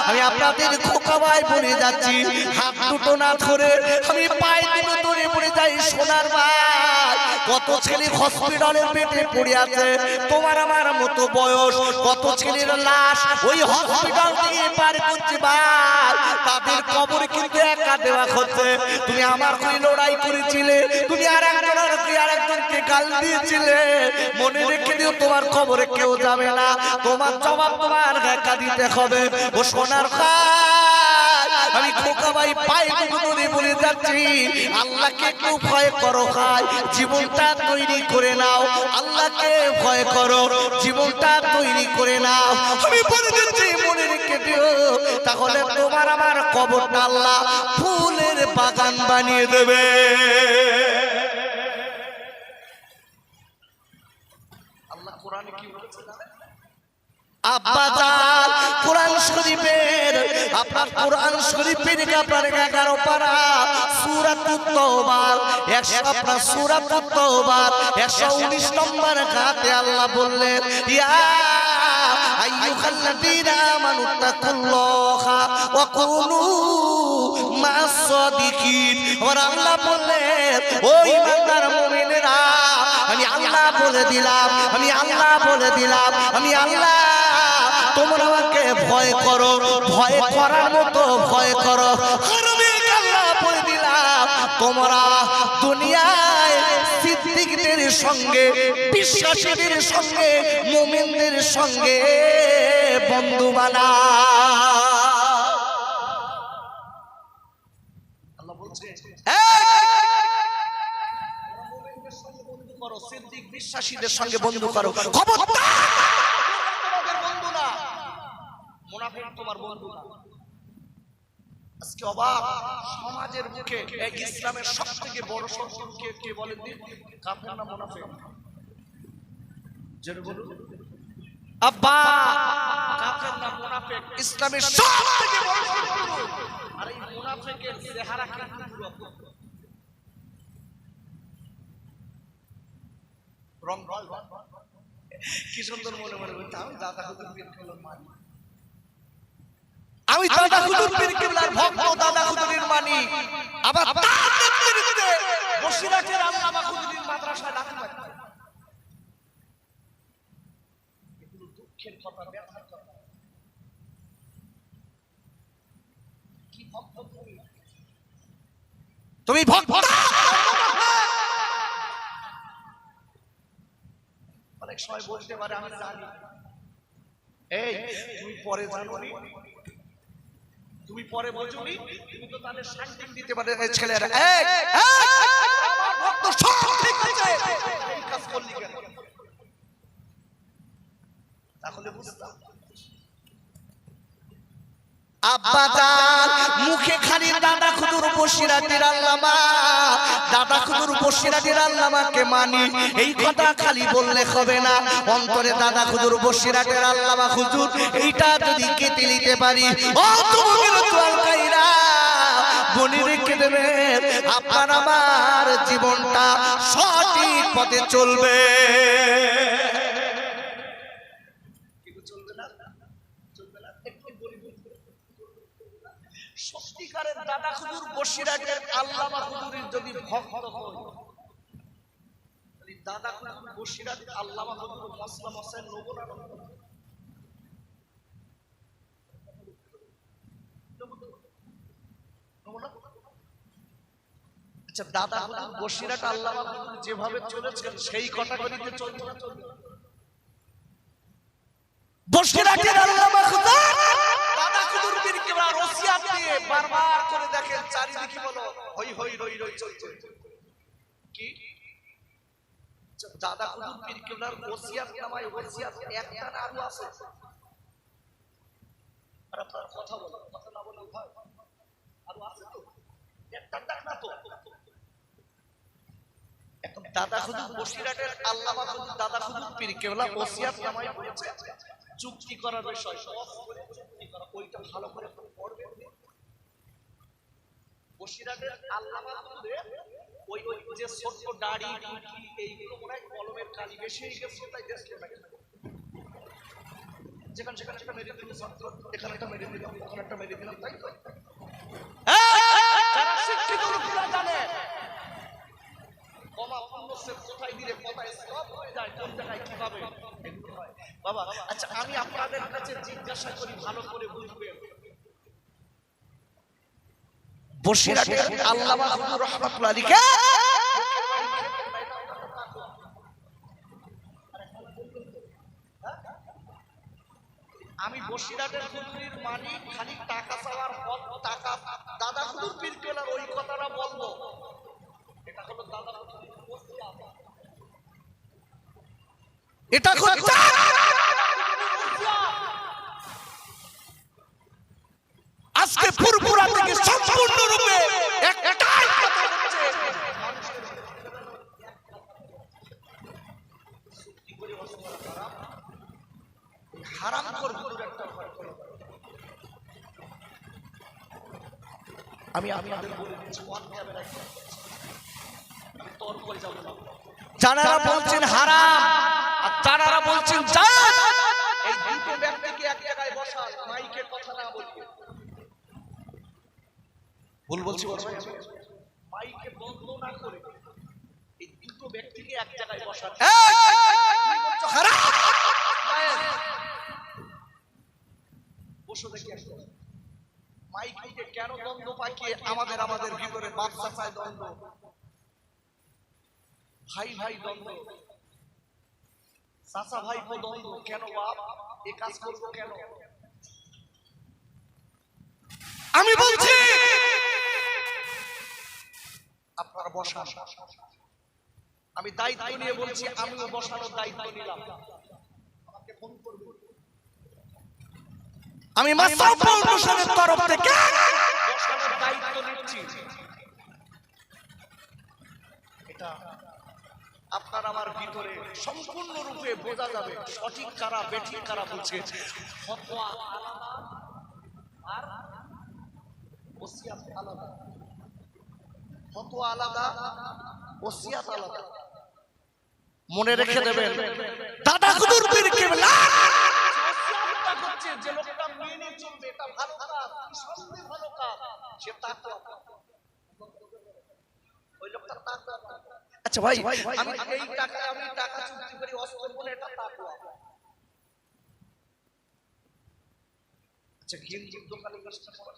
আমি আপনাদের খোকা ভাই বলে যাচ্ছি হাত দুটো না ধরে আমি পায়ে দুটো ধরে পড়ে যাই সোনার ভাই কত ছেলে হসপিটালের বেডে পড়ে আছে তোমার আমার মতো বয়স কত ছেলের লাশ ওই হসপিটাল দিয়ে পার করছে ভাই তাদের কবর কিন্তু একা দেওয়া হচ্ছে তুমি আমার কই লড়াই করেছিলে তুমি আরেকজনকে গাল দিয়েছিলে মনে রেখে দিও তোমার কবরে কেউ যাবে না তোমার জবাব তোমার একা দিতে হবে ও সোনার ভাই আমি খোকা ভাই পায়ে দুটো বলে যাচ্ছি আল্লাহকে একটু ভয় করো ভাই জীবনটা তৈরি করে নাও আল্লাহকে ভয় করো জীবনটা তৈরি করে নাও আমি বলে দিচ্ছি মনে রেখে দিও তাহলে তোমার আমার কবরটা আল্লাহ ফুলের বাগান বানিয়ে দেবে আল্লাহ কোরআনে কি বলেছে আব্বা জান কোরআন শরীফের আপনার কোরআন শরীফের আপনার 11 পারা সূরাতুত তাওবা 100 আপনার সূরাতুত তাওবা 119 নম্বর আয়াতে আল্লাহ বললেন ইয়া আইয়ুহাল্লাযীনা আমানু তাকুল্লাহা ওয়া কুনু মা'আস সাদিকিন আর আল্লাহ বললেন ও ঈমানদার মুমিনেরা আমি আল্লাহ বলে দিলাম আমি আল্লাহ তোমরা আমাকে ভয় করো ভয় করার মতো ভয় করো আর আমি আল্লাহ বলে দিলাম তোমরা দুনিয়ায় সিদ্দিকদের সঙ্গে বিশ্বাসীদের সঙ্গে মুমিনদের সঙ্গে বন্ধু বানাও আল্লাহ বলছে মুমিনদের সঙ্গে বন্ধু করো সিদ্দিক বিশ্বাসীদের সঙ্গে বন্ধু করো খবরদার মুনাফিক তোমার বন্ধু না আজকে অবাক সমাজের মুখে এই ইসলামের সবথেকে বড় শত্রু কে বলেন দিন কাফের না মুনাফিক জোরে বলুন আব্বা কাফের না মুনাফিক ইসলামের সবথেকে বড় শত্রু আর এই মুনাফিকের চেহারা কিন্তু রং কি সুন্দর মনে বলতে আমি দাদা হুজুর পীর কেবলার মানি আমি দাদা হুজুর পীর কেবলার ভক্ত দাদা হুজুরের মানি আবার তাদের বিরুদ্ধে বসিরহাটের আল্লামা হুজুরের মাদ্রাসায় লাথি মারি এগুলো দুঃখের কথা ব্যথার কথা কি ভক্ত তুমি ভক্ত অনেক সময় বলতে পারে আমি জানি এই তুমি পরে জানোনি তুমি পরে বোঝোনি তুমি তো তাদের শান্তি দিতে পারে ছেলেরা এই আমার ভক্ত সব ঠিক আছে এই কাজ করলি কেন তাহলে বুঝতাম আব্বা জান মুখে খালি দাদা হুজুর বসিরহাটের আল্লামা দাদা হুজুর বসিরহাটের আল্লামাকে মানি এই কথা খালি বললে হবে না অন্তরে দাদা হুজুর বসিরহাটের আল্লামা হুজুর এইটা যদি কেটে নিতে পারি ও তোমাদের দোয়াল কাইরা বলি রেখে দেবেন আপনার আমার জীবনটা সঠিক পথে চলবে সত্যিকারের দাদা হুজুর বসিরহাটের আল্লামা হুজুরের যদি ভক্ত হই তাহলে দাদা হুজুর বসিরহাটের আল্লামা হুজুর মাসলাম হোসেন নবুনা আচ্ছা দাদা হুজুর বসিরহাট আল্লামা হুজুর যেভাবে চলেছেন সেই ক্যাটাগরিতে চলবে না চলবে বসিরহাটের আল্লামা হুজুর দাদা হুজুর পীর কেবলার ওসিয়াত দিয়ে বারবার করে দেখেন চারিদিকে বলো হই হই রই রই চলছে কি দাদা হুজুর পীর কেবলার ওসিয়াত নামায় ওসিয়াত একটা না আরো আছে আর আপনারা কথা বলো কথা না বলে ভাই আরো আছে তো একটা না তো এখন দাদা হুজুর বসিরহাটের আল্লামা হুজুর দাদা হুজুর পীর কেবলা ওসিয়াত নামায় বলেছে চুক্তি করার বিষয় চুক্তি করা ওইটা ভালো করে পড়বেন বসিরহাটের আল্লামা হুজুরের ওই যে ছোট দাড়ি এইগুলো মনে হয় কলমের কালি বেশি হয়ে গেছে তাই দেখতে লাগে এখানে একটা মেরে দিলাম, ওখানে একটা মেরে দিলাম, তাই তো? যারা শিক্ষিত লোকেরা জানে কমা পূর্ণচ্ছেদ কোথায় দিলে কোথায় সব হয়ে যায়, কোন জায়গায় কিভাবে এগুলো হয়। বাবা আচ্ছা, আমি আপনাদের কাছে জিজ্ঞাসা করি, ভালো করে বুঝবেন। বসিরহাটের আল্লামা হুজুর রহমাতুল্লাহ আলাইহি আমি বসিরহাটের হুজুরির মালিক, খালি টাকা চাওয়ার পর টাকা দাদা হুজুর পীর কেবলার ওই কথাটা বলবো। এটা হলো দাদা হুজুরের ওসিয়ত। এটা হচ্ছে আজকে ফুরফুরা থেকে সম্পূর্ণরূপে একটাই কথা হচ্ছে, হারাম করব। আমি আপনাদের বলে দিচ্ছি, আমি তর্ক করে যাব না। যারা বলছেন হারাম আর যারা বলছেন জায়েজ, এই দুটো ব্যক্তিকে এক জায়গায় বসান, মাইকে কথা না বলবে। ভুল বলছি বলছি, মাইকে বন্ধ না করে এই দুটো ব্যক্তিকে এক জায়গায় বসান। হারাম জায়েজ বসে দেখি আসলে মাইকে কেন দ্বন্দ্ব পাকিয়ে আমাদের ভিতরে বাচ্চা চায় দ্বন্দ্ব, ভাই ভাই দ্বন্দ্ব, চাচা ভাই দ্বন্দ্ব কেন? বাপ এ কাজ করবো কেন? আমি বলছি আপনারা বসান। আমি দায়িত্ব নিয়ে বলছি, আমিও বসানোর দায়িত্ব নিলাম। আমাকে ফোন করবে, আমি মাসাব ফাউন্ডেশনের তরফ থেকে বসানোর দায়িত্ব নিচ্ছি। এটা আপনার আমার ভিতরে সম্পূর্ণরূপে বোঝা যাবে সঠিক কারা বেঠিক কারা বলছে। ফতোয়া আলাদা আর ওসিয়াত আলাদা, ফতোয়া আলাদা, ওসিয়াত আলাদা। মনে রেখে দেবেন, দাদা হুজুর পীর কেবলা ওসিয়াতটা করছে, যে লোকটা মেনে চলবে এটা ভালো কাজ, সবচেয়ে ভালো কাজ, সে তাকওয়া। ওই লোকটা তাকওয়া। আচ্ছা ভাই, আমি এই টাকা আমি টাকা চুক্তি করি অস্ত্র বলে, এটা তাকওয়া। আচ্ছা গিন্দির দোকানে কাজটা করা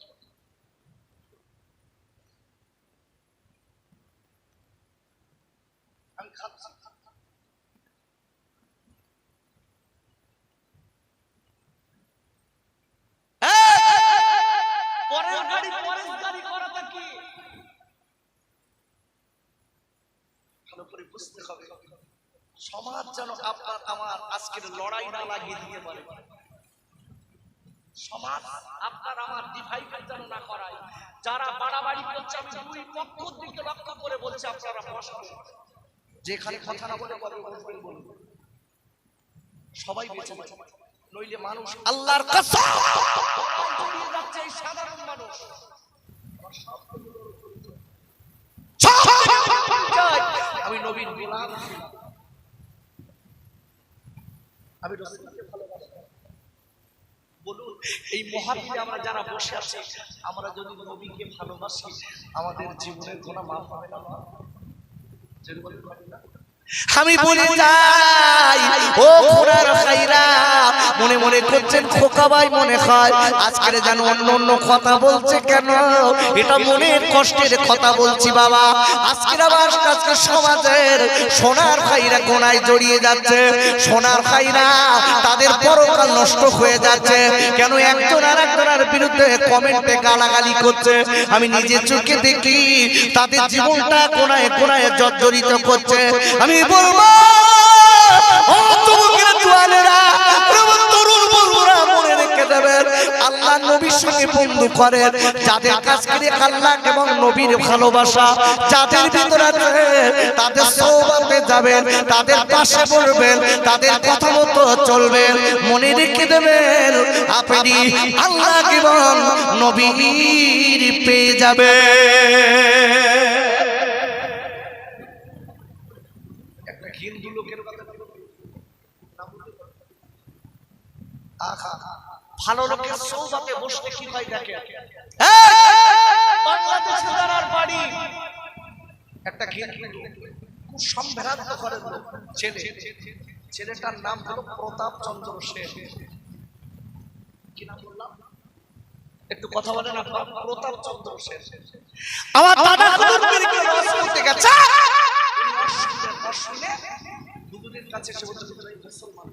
আমি খাচ্ছি, পরের গাড়ি করাটা কি ভালো করে বুঝতে হবে। সমাজ যেন আপনার আমার আজকের লড়াই না লাগিয়ে দিতে পারে, সমাজ আপনার আমার ডিভাইডেড যেন না করায়। যারা বাড়াবাড়ি করছে, আমি দুই পক্ষের দিকে লক্ষ্য করে বলছি, আপনারা বসুন। যেখানে কথা না বলে বলবেন, বলুন, সবাই বেঁচে যাবে, নইলে মানুষ আল্লাহর কসম জড়িয়ে যাচ্ছে। এই সাধারণ মানুষ আমি নবীর গোলাম, আমি রাসূলকে ভালোবাসি। বলুন, এই মহাবিলে আমরা যারা বসে আছি, আমরা যদি নবীকে ভালোবাসি, আমাদের জীবনের গুনাহ মাফ হবে না? আমি বলে যাই, ও খোরার খাইরা, মনে মনে করছেন খোকা ভাই মনে হয় আজকের যেন অন্য অন্য কথা বলছে কেন? এটা মনের কষ্টের কথা বলছি বাবা। আজকের আবার আজকে সমাজের সোনার খাইরা কোনায় জড়িয়ে যাচ্ছে, সোনার খাইরা তাদের পরকাল নষ্ট হয়ে যাচ্ছে কেন? একজন আর একজনের বিরুদ্ধে কমেন্টে গালাগালি করছে, আমি নিজে চোখে দেখি তাদের জীবনটা কোনায় কোনায় জর্জরিত করছে। আমি বলবো, ও যুবকেরা, জওয়ানেরা, তরুণ বন্ধুরা, মনে রেখে দেবেন, আল্লাহ নবীর সঙ্গে বন্ধু করেন যাদের কাছ থেকে আল্লাহ এবং নবীর ভালোবাসা যাদের ভিতরে আছে, তাদের সোহবতে যাবেন, তাদের পাশে বসবেন, তাদের কথা মতো চলবেন। মনে রেখে দেবেন, আপনি আল্লাহ এবং নবীর পেয়ে যাবেন। হিন্দু লোকের কথা ভালো লোকের সৌবাতে বসলে কি হয় দেখেন, বাংলাদেশে যারা বাড়ি একটা খুব সম্ভ্রান্ত করেন ছেলে, ছেলেটার নাম হলো প্রতাপ চন্দ্র সেন। কি নাম বললাম? একটু কথা বলেন আপনারা। প্রতাপ চন্দ্র সেন। আমার দাদা হুজুরকে রস করতে গেছে, শুনে হুজুরের কাছে এসে বলতে মুসলমান,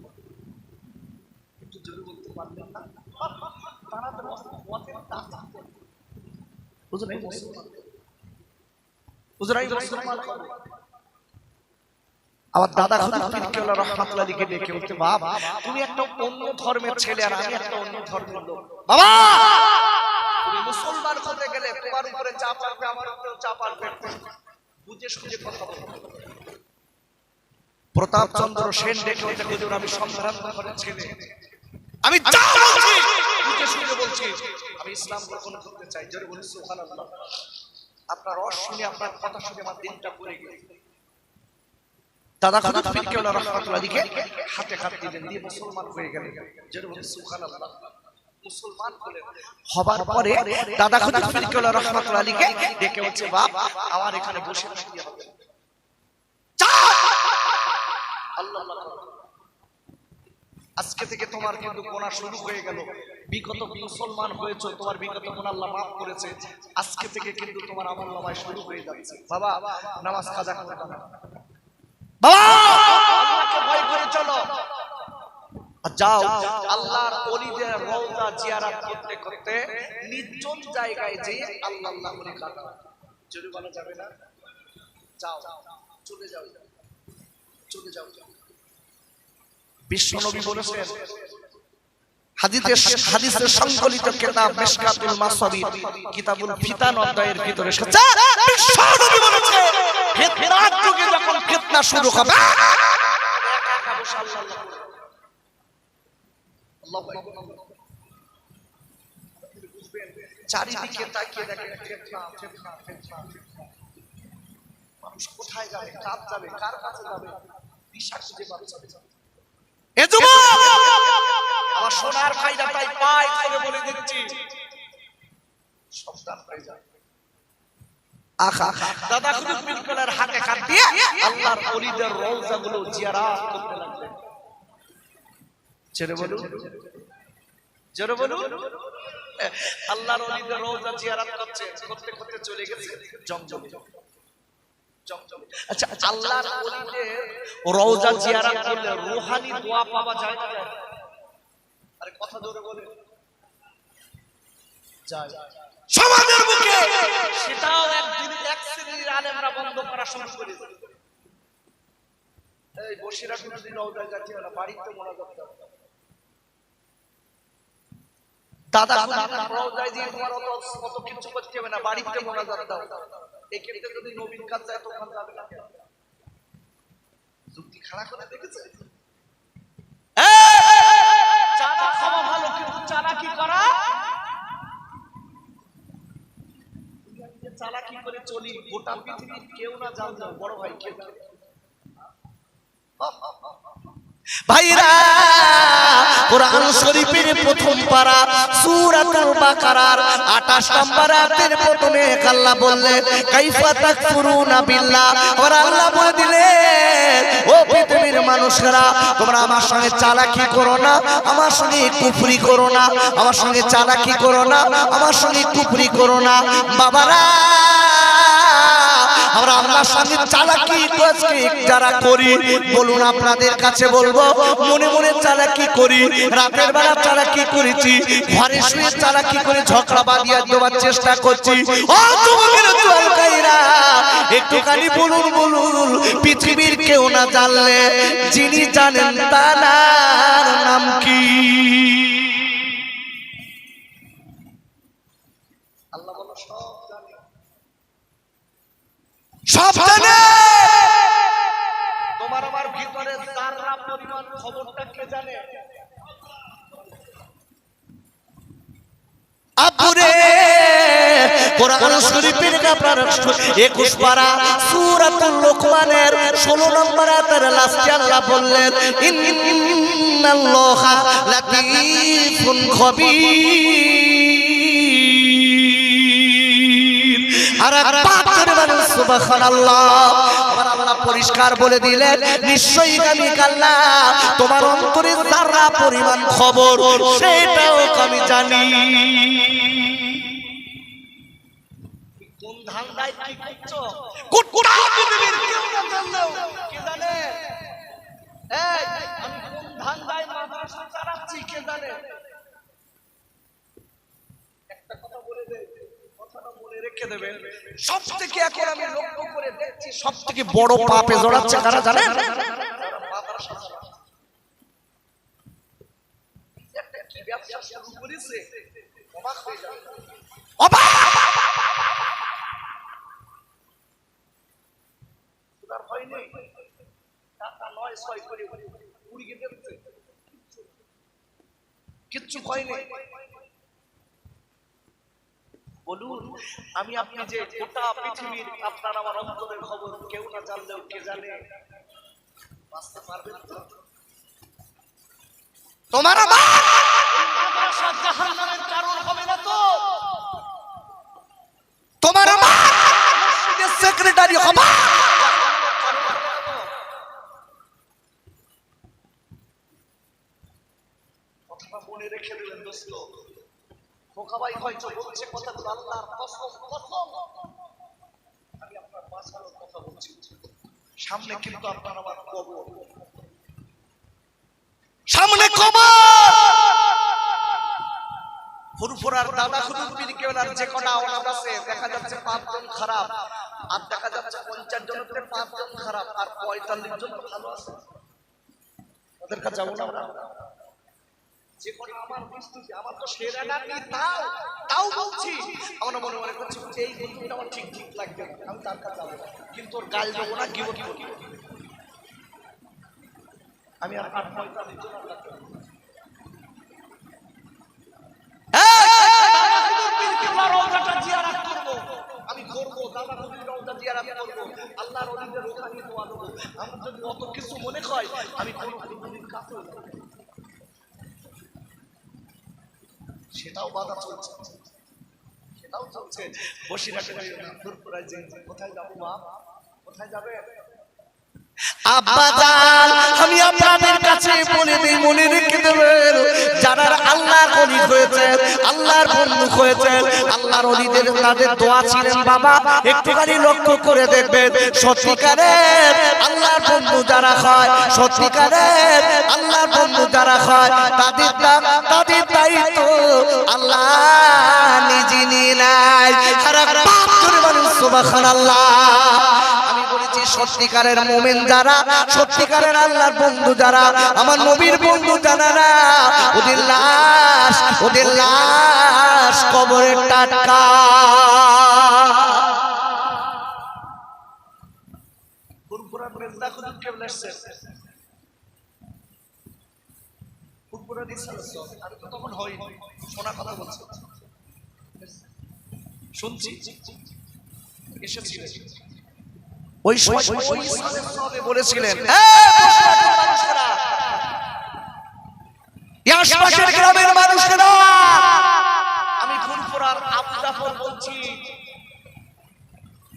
একটু জোরে বলতে পারবেন না? তারা তো ওয়াতের দাম জানতেন। হুজুর এই মুসলমান, হুজুর এই মুসলমান। আমার দাদা হুজুর পীরকেওলা রাহমাতুল্লাহ আলাইহি ডেকে বলতে, বাবা তুমি একটা অন্য ধর্মের ছেলে আর আমি একটা অন্য ধর্মের লোক, বাবা তুমি মুসলমান হতে গেলে তোমার উপরে যা পারবে আমার উপরেও যা পারবে, বুঝে শুনে কথা বলো। প্রতাপ চন্দ্র সেন ডেকে বলতে, হুজুর আমি সম্ভ্রান্ত ঘরের ছেলে, আমি যা বলছি বুঝে শুনে বলছি, আমি ইসলাম গ্রহণ করতে চাই। জোরে বলি সুবহানাল্লাহ। আপনার রস শুনে আপনার কথা শুনে আমার দিনটা পড়ে গেছে। দাদা হুজুর পীরকেওলা রাহমাতুল্লাহ আলাইহি হাতে হাত দিলেন, দিয়ে মুসলমান হয়ে গেলেন। জোরে বলি সুবহানাল্লাহ। মুসলমান হলেন, হবার পরে দাদা হুজুর পীরকেওলা রাহমাতুল্লাহ আলাইহি ডেকে বলছে, বাপ আমার এখানে বসে থাকতে হবে, আল্লাহ আজকে থেকে তোমার কিন্তু গোনা শুরু হয়ে গেল। বিগত মুসলমান হয়েছে, তোমার বিগত গোনা আল্লাহ মাফ করেছে, আজকে থেকে কিন্তু তোমার আমলনামায় শুরু হয়ে যাচ্ছে। বাবা নামাজ কাজা করতে হবে, বাবা আল্লাহকে ভয় করে চলো, যাও আল্লাহর ওলিদের রওজা জিয়ারত করতে করতে নির্জন জায়গায় যেয়ে আল্লাহ আল্লাহ বলে কাঁদো। জোরে বলা যাবে না? যাও চলে যাও, চলে যাও। বিশ্বনবী বলেছেন, হাদিসের সংকলিত কিতাব মিশকাতুল মাসাবির কিতাবুল ফিতান অধ্যায়ের ভিতরে এসেছে, বিশ্বনবী বলেছে ফিতনার যুগে যখন ফিতনা শুরু হবে, একা একা বসে আল্লাহু আকবার, চারিদিকে তাকিয়ে দেখেন ফিতনা ফিতনা ফিতনা। মানুষ কোথায় যাবে, কার যাবে, কার কাছে যাবে, দিশা খুঁজে পাচ্ছে না। এ যুবক আমার সোনার ভাইরা, তাই পাই করে বলে দিচ্ছি, সাবধান হয়ে যান। আখা দাদা হুজুর পীরকেওলার হাতে হাত দিয়ে আল্লাহর ওলিদের রওজাগুলো জিয়ারত করতে লাগলেন। জোরে বলুন, জোরে বলুন। আল্লাহর ওলিদের রওজা জিয়ারত করতে করতে চলে গেছে জমজমে। আচ্ছা, আল্লাহর ওলিদের রওজা জিয়ারত করলে রূহানি দোয়া পাওয়া যায় না? আরে কথা জোরে বলে যায়। সমাজের মুখে সেটাও একদিন এক শ্রেণীর আলেমরা বন্ধ করা শুরু করেছে। এই বসিরা যদি রওজায় যাচ্ছে না, বাড়িতে মোনাজাত করতে হবে। দাদা রওজায় দিয়ে তোমার অত কিছু করতে হবে না, বাড়িতে মোনাজাত দাও। এক্ষেত্রে যদি নবীন কাজ যায় তখন যাবে না। যুক্তি খাড়া করে দেখেছে। চালাক হওয়া ভালো, কিন্তু চালাকি করা, চালাকি করে চলি গোটা পৃথিবীর কেউ না জানলো বড় ভাই কে। ভাইরা কোরআন শরীফের প্রথম পারা সূরাতুল বাকারার 28 নম্বর আয়াতের প্রথমে আল্লাহ বললেন কাইফা তাকফুরুনা বিল্লাহ, আর আল্লাহ বলে দিলেন ও পৃথিবীর মানুষেরা তোমরা আমার সঙ্গে চালাকি করো না, আমার সঙ্গে কুফরি করো না, আমার সঙ্গে চালাকি করো না, আমার সঙ্গে কুফরি করো না। বাবারা আমরা আল্লাহর সঙ্গে চালাকি যারা করি, বলুন আপনাদের কাছে বলবো, মনে মনে চালাকি করি, রাতের বেলা চালাকি করেছি, ঘরে শুয়ে চালাকি করে ঝগড়া বাঁধিয়ে দেওয়ার চেষ্টা করছি। ও যুবকেরা জোয়ানকারীরা একটুখানি বলুন বলুন, পৃথিবীর কেউ না জানলে যিনি জানেন তার নাম কি? আল্লাহ বলো সব জানে, সব জানে। তোমার আমার ভিতরে যারা পরিমাণ খবরটা কে জানে? আপুরে কোরআন শরীফের আপনার 21 পারা সূরাতুল লোকমানের 16 নম্বর আয়াতের লাস্টে আল্লাহ বললেন ইন্নাল্লাহা লাতীফুন খবীর। আর পাক করে বলেন সুবহানাল্লাহ। আবার আল্লাহ পরিষ্কার বলে দিলেন, নিশ্চয়ই আমি আল্লাহ তোমার অন্তরে যারা পরিমাণ খবর সেটাও আমি জানি। কোন ধান্দায় কি করছো? গোটা পৃথিবীর কেউ না জানলেও কে জানে? এই আমি কোন ধান্দায় মাদ্রাসা চালাচ্ছি কে জানে? একটা কথা বলে দেই, কথাটা মনে রেখে দেবেন। সবথেকে এখন আমি লক্ষ্য করে দেখছি সবথেকে বড় পাপে জড়াচ্ছে কারা জানেন? মাদ্রাসা একটা কি ব্যবসা শুরু করেছে, অবাক হয়ে যাবে। অবাক কিচ্ছু ভয় নেই। বলুন, আমি আপনি যে গোটা পৃথিবীর আপনার আমার অন্তরের খবর কেউ না জানলেও কে জানে? বাঁচতে পারবেন তো? তোমার মাদ্রাসা জাহান্নামের কারণ হবে না তো? তোমার মসজিদের সেক্রেটারি হবে? কথাটা মনে রেখে দেবেন দোস্ত। খোকা ভাই হয়তো বলছে কথাগুলো আল্লাহর কসম কসম, আমি আপনার বাঁচানোর কথা বলছি। সামনে কিন্তু আপনার আমার কবর, সামনে কবর। ফুরফুরার দাদা খুদুর পীর কেওলার যে কটা আওলাদ আছে, দেখা যাচ্ছে 5 জন খারাপ, আর দেখা যাচ্ছে 50 জনের 5 জন খারাপ, আর 45 জন ভালো আছে। ওদের কাছে যাবো না আমরা। যে কটা আমার বুঝতেছি, আমার তো সেরা নাকি, তাও বলছি, আমরা মনে মনে করছি এই বন্ধুটা আমার ঠিক ঠিক লাগবে না, আমি তার কাছে যাবো, কিন্তু ওর গাল দেবো না, গিবো। আমি আর 45 জন আমি করবো, দাদা নবীর রওজা জিয়ারত করবো, আল্লাহর ওলিদের রোহানি দোয়া দেবো। আমার যদি অত কিছু মনে হয়, আমি কোনো নবীর কাছে যাব, সেটাও বাধা চলছে, সেটাও চলছে। বসিরহাটের ফুরফুরায় যে কোথায় যাবো মা, কোথায় যাবে? আব্বাজান, আমি আপনাদের কাছে বলে দিই, মনে রেখে দেবেন, যারা আল্লাহর ওলি হয়েছে, আল্লাহর বন্ধু হয়েছে, আল্লাহর ওলিদের তাদের দোয়া ছিলেন বাবা, একটুখানি লক্ষ্য করে দেখবেন, সত্যিকারের আল্লাহর বন্ধু যারা হয়, সত্যিকারের আল্লাহর বন্ধু যারা হয়, তাদের দায়িত্ব আল্লাহ নিজে নিয়ে নেয়। আর পাপ করে বলেন সুবহানাল্লাহ। সত্যিকারের মুমিন যারা, সত্যিকারের আল্লাহর বন্ধু যারা, আমার নবীর বন্ধু যারা, ওদের লাশ কবরে টাটকা। ফুরফুরা বৃন্দা খুদুর কেবল আসছে, ফুরফুরা দিছালছ, আমি তো তখন হই শোনা কথা বলছি, শুনছি এসেছিলেন ওই সময় বলেছিলেন, আশপাশের গ্রামের মানুষেরা, আমি ফুরফুরার আবু জাফর বলছি,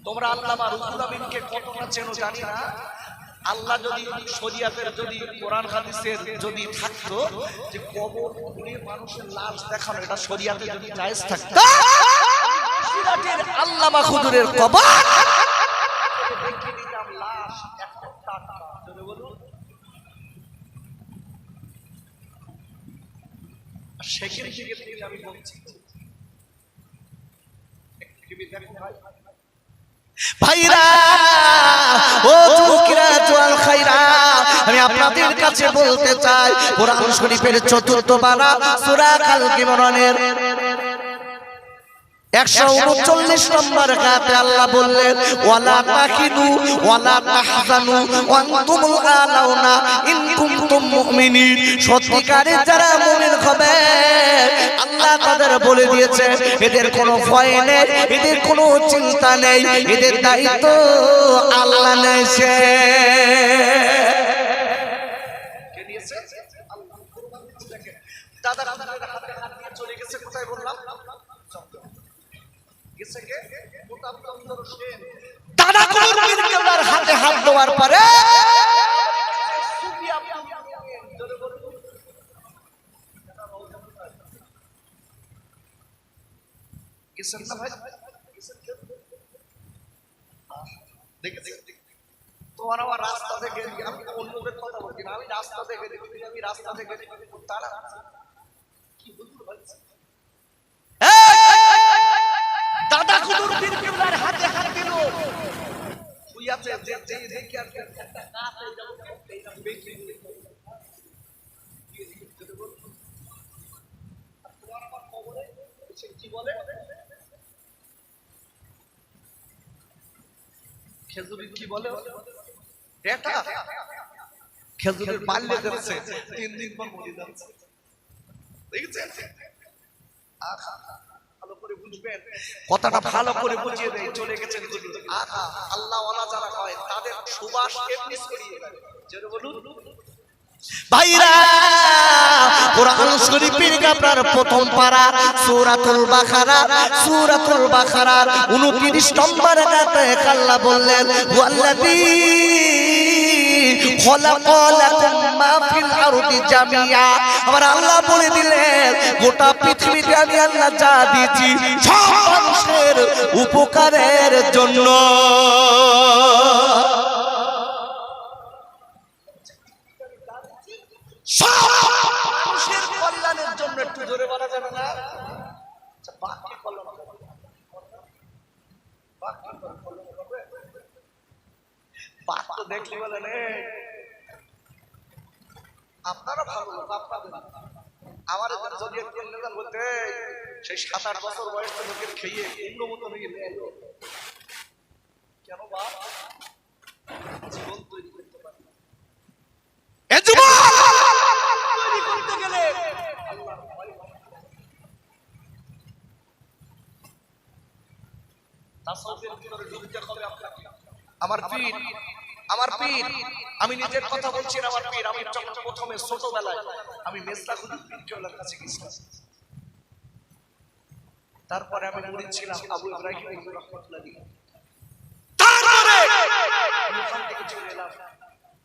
তোমরা আল্লামা রুহুল আমিনকে কতটা চেনো জানি না। আল্লাহ যদি শরিয়াতের, যদি কোরআন হাদিসের যদি থাকতো যে কবর খুঁড়ে মানুষের লাশ দেখানো, এটা শরিয়াতে যদি জায়েজ থাকতো, আল্লামা হুজুরের কবর সেখান থেকে আমি বলছি, ভাইরা ও যুবকেরা, জোয়াল খাইরা, আমি আপনাদের কাছে বলতে চাই, কোরআন শরীফের 4th পারা সূরা আল ইমরানের 139 নম্বর আয়াতে আল্লাহ বললেন, ওয়ালা তাহিনু ওয়ালা তাহজানু ওয়া আনতুমুল আলাউনা ইন কুনতুম মুমিনিন। সত্যিকারের যারা মুমিন হবে, আল্লাহ তাদের বলে দিয়েছে, এদের কোনো ভয় নেই, এদের কোনো চিন্তা নেই, এদের দায়িত্ব আল্লাহ নিয়েছে। কে নিয়েছে? আল্লাহ। দাদা হাতে হাত দিয়ে চলে গেছে কোথায় বললাম? গেছে কে? দাদা কুতুব পীর কেবলার হাতে হাত দেওয়ার পরে গেছেন না ভাই? তোমার আমার রাস্তা থেকে আমি অন্যদের কথা বলছি না, আমি রাস্তা থেকে দেখি, আমি রাস্তা থেকে তারা কি বলতে পারছি। দাদা কুতুব পীর কেবলার হাতে হাত দিল, শুইয়াছে যে দেখি আর একটা কাজ হয়ে যাবে এইরকম বেশি তোমার আমার খবরে কি বলে খেজুরি কি বলে এটা খেজুরের বাল্যে যাচ্ছে 3 দিন পর মরে যাচ্ছে, দেখছেন? ভালো করে বুঝবেন, কথাটা ভালো করে বুঝিয়ে দেয়। চলে গেছেন আল্লাহ ওয়ালা যারা হয় তাদের সুবাস এমনি ছড়িয়ে যায়। জোরে বলুন ভাইরা, কোরআন শরীফের আপনার প্রথম পারা সূরাতুল বাকারার 29 নম্বর আয়াতে আল্লাহ বললেন ওয়াল্লাযী খলাকালাকুম মা ফিল আরদি জামিয়া। আমার আল্লাহ বলে দিলেন গোটা পৃথিবীতে আমি আল্লাহ যা দিয়েছি সব মানুষের উপকারের জন্য। সব মানুষের কল্যাণের জন্য। একটু জোরে বলা যাবে না? বাকি কল্যাণ বাক তো দেখলে বলেন আপনারা ভালো লোক, আপনাদের আমার যদি একটু বলতে সেই 7-8 বছর বয়সে লোকের খেয়ে অন্য মতো হয়ে গেল কেন? বা জীবন তৈরি করতে পারে আমার পীর, আমি নিজের কথা বলছি না, আমার পীর, আমি যখন প্রথমে ছোটবেলায় আমি মেজলা কুতুব পীর কেবলার কাছে গেছিলাম, তারপরে আমি মুরিদ ছিলাম আবু ইব্রাহিম রাহমাতুল্লাহ। তারপরে আমি ওখান থেকে চলে এলাম,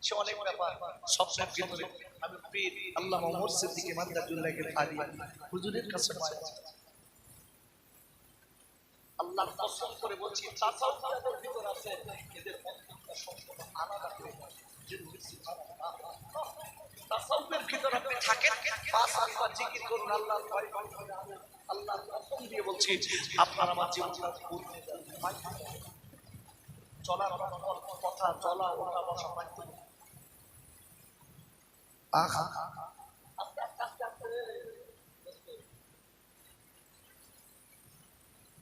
সে অনেক ব্যাপার স্বপ্নের ভিতরে আমি পীর আল্লামা ওমর সিদ্দিক ইমাদাতুল্লাহকে হারি হুজুরের কাছে পাই। আল্লাহর কসম করে বলছি তাসাউফের ভিতর আছে এদের অন্তরটা সম্পূর্ণ আলাদা হয়ে যায়। তাসাউফের ভিতর আপনি থাকেন, 5 মিনিট জিকির করুন, আল্লাহর ভয় করে আল্লাহর কসম দিয়ে বলছি আপনার আমার জীবনটা পূর্ণ হয়ে যাবে। চলার কথা চলা ওঠা বসা মানতে আহা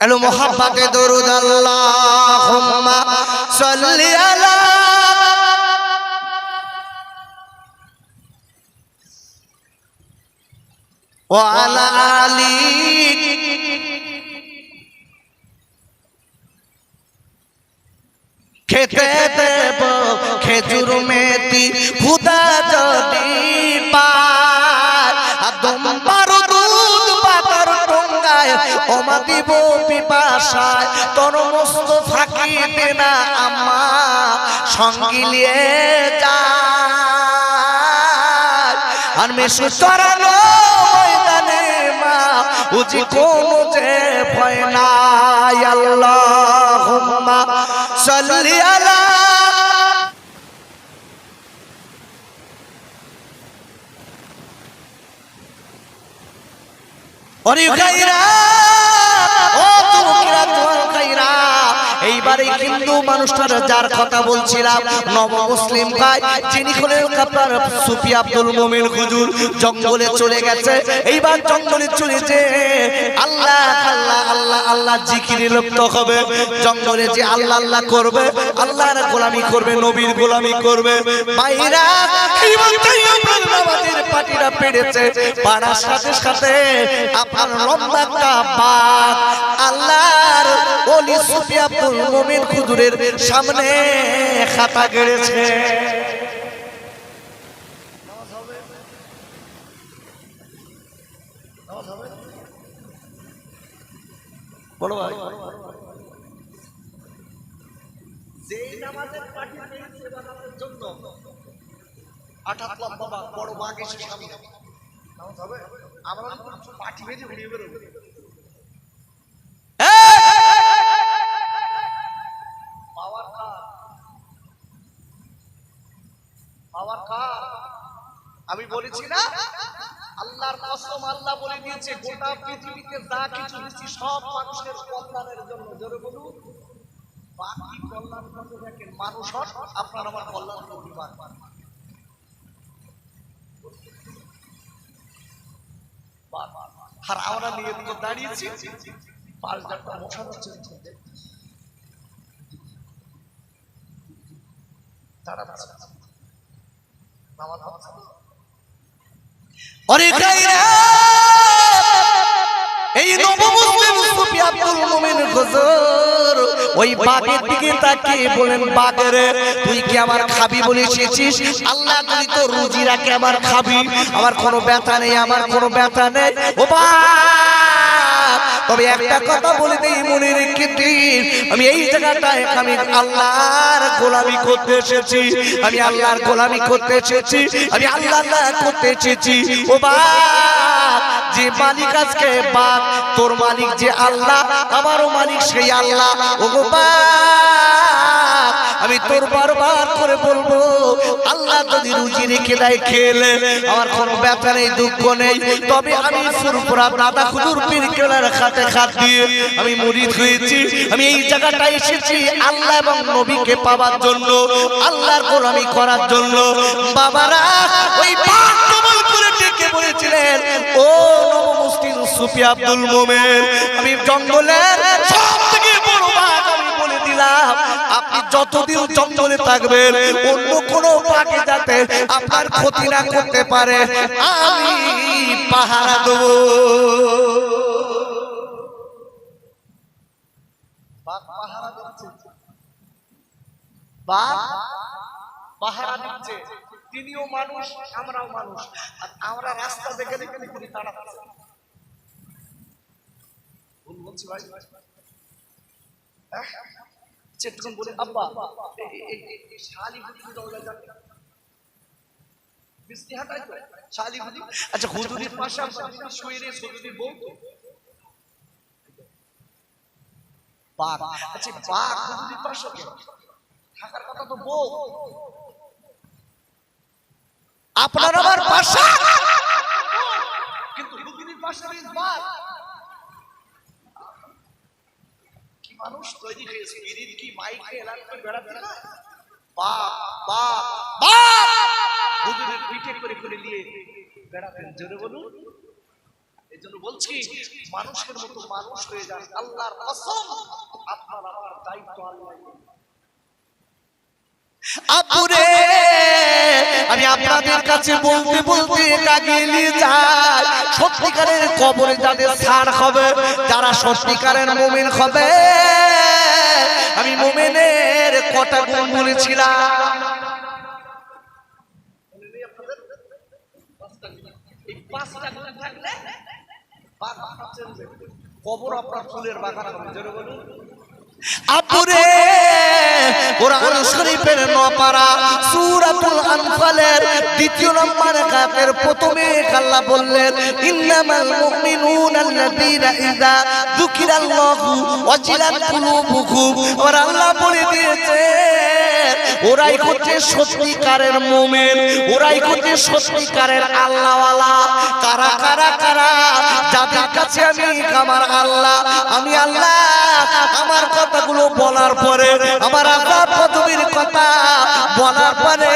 এলো মোহাব্বতে দরুদ আল্লাহুম্মা সাল্লি আলা ওয়া আলা আলি খেতে দেব খেজুর মেথি খুদা যদি পায় আদম পারো দুধ পাতার টঙ্গায় ওমা দিব পিপাসায় তোর মস্ত ফাঁকি দে না আম্মা সঙ্গী নিয়ে যায় আর মেশু চড়ানো ময়দানে মা উজি কোনো যে ভয় নাই। আল্লাহুম্মা সাল্লি আলা ওরে গায়রা ও তুমকিরা তোমার গায়রা। এইবারে হিন্দু মানুষটার যার কথা বলছিলাম নব মুসলিম ভাই, যিনি হলেন আপনার সুফি আব্দুল মুমিন হুজুর, জঙ্গলে চলে গেছে। এইবার জঙ্গলে চলে যে আল্লাহ আল্লাহ আল্লাহ আল্লাহ জিকিরে লিপ্ত হবে, জঙ্গলে যে আল্লাহ আল্লাহ করবে, আল্লাহর গোলামি করবে, নবীর গোলামি করবে। ভাইরা এইবার তাই আপনার নামাজের পাটিরা পেড়েছে, পাড়ার সাথে সাথে আপনার রমজানটা বাদ আল্লাহর ওলি সুফি আব্দুল মুমিন হুজুরের সামনে খাতা গেড়েছে। বলো ভাই, যেই নামাজের পার্টি পেয়েছে বানানোর জন্য 88 বাবা বড় বাঘ এসে সামনে নামাজ হবে, আমরা পার্টি ভেজে উড়িয়ে বেরোবো। পাওয়ার কার? পাওয়ার কার? আমি বলেছি না, আল্লাহর কসম, আল্লাহ বলে দিয়েছে গোটা পৃথিবীতে যা কিছু দিচ্ছি সব মানুষের কল্যাণের জন্য। জোরে বলুন, বাকি কল্যাণ করতে দেখেন মানুষ হন, আপনার আমার কল্যাণ করতে পারবেন। আর আমরা নিয়ে তো দাঁড়িয়েছি 5,000টা মশা হচ্ছে তারা এই নবমুসলিম সুফি আব্দুল মুমিন হুজুর ওই বাঘের দিকে তাকিয়ে বলেন, বাঘরে তুই কি আমার খাবি বলে এসেছিস? আল্লাহ তুই তো রুজি রাখে আমার খাবি, আমার কোনো ব্যথা নেই, আমার কোনো ব্যথা নেই। ও বাঘ, তবে একটা কথা বলে দেই মনে রেখে দিন, আমি এই জায়গাটায় আমি আল্লাহর গোলামি করতে এসেছি, আমি আল্লাহর গোলামি করতে এসেছি, আমি আল্লাহ করতে এসেছি। ও বাঘ, যে মালিক আজকে বাঘ, তোর মালিক যে আল্লাহ, আমারও মালিক সেই আল্লাহ। ও গো বাঘ, আমি তোর বারবার করে বলবো, আল্লাহ যদি রুজি রেখে দেয় খেলে আমার কোনো ব্যথা নেই, দুঃখ নেই। তবে আমি ফুরফুরা দাদা হুজুর পীর কেবলার খাতে খাত দিয়ে আমি মুরিদ হয়েছি, আমি এই জায়গাটায় এসেছি আল্লাহ এবং নবীকে পাওয়ার জন্য, আল্লাহর গোলামি করার জন্য। বাবারা, ওই বাঘ কবল করে ডেকে বলেছিলেন, ও নবমুসলিম সুফি আব্দুল মোমেন, আমি জঙ্গলের সবথেকে বড় বাঘ, আমি বলে দিলাম আপনি যতদিন জঙ্গলে থাকবেন অন্য কোনো বাঘে যাতে আপনার ক্ষতি না করতে পারে আমি পাহারা দেব। বাঘ পাহারা দিচ্ছে, বাঘ পাহারা দিচ্ছে, তিনিও মানুষ আমরাও মানুষ, আর আমরা রাস্তা দেখে দেখে ঘুরি তাড়া বলছি ভাই। চেতন বলে আব্বা এই শালি হুজুর দৌড়া যাবে বৃষ্টি হাঁটাই তো শালি হুজুর। আচ্ছা, হুজুরের পাশে শুয়ে রে হুজুরের বউ তো বাঘ। আচ্ছা, বাঘ হুজুরের পাশে থাকার কথা তো বউ, আপনার আমার পাশা, কিন্তু হুজুরের পাশে বাঘ। কি মানুষ তৈরি হয়েছে, ইরিদ কি মাইকে এলান করে বেড়াতে না, বাঘ বাঘ বাঘ হুজুরের পিঠে করে করে নিয়ে বেড়াতেন। জোরে বলুন। এই জন্য বলছি, মানুষের মতো মানুষ হয়ে যান, আল্লাহর কসম আপনার আমার দায়িত্ব আল্লাহ। আপুরে, আমি আপনাদের কাছে বলতে বলতে কাগিয়ে নিয়ে যাই, সত্যিকারের কবরে যাদের ছাড় হবে, যারা সত্যিকারের মুমিন হবে, আমি মুমিনের কটা গুণ বলেছিলাম, কবর আপনার ফুলের বাগান হবে। জোরে বলুন। আপুরে, কোরআন শরীফের 9 পারা সূরাতুল আনফালের 2 নম্বর আয়াতের প্রথমে আল্লাহ বললেন, ইন্নামাল মুমিনুনা আল্লাযীনা ইযা যুকিরাল্লাহু ওয়াজিলাত কুলুবুহুম। আর আল্লাহ বলে দিয়েছে, ওরাই হচ্ছে সত্যিকারের মুমিন, ওরাই হচ্ছে সত্যিকারের আল্লাহওয়ালা। কারা কারা কারা? যাদের কাছে আমি আমার আল্লাহ, আমি আল্লাহ আমার কথাগুলো বলার পরে, আমার আল্লাহ পদবীর কথা বলার পরে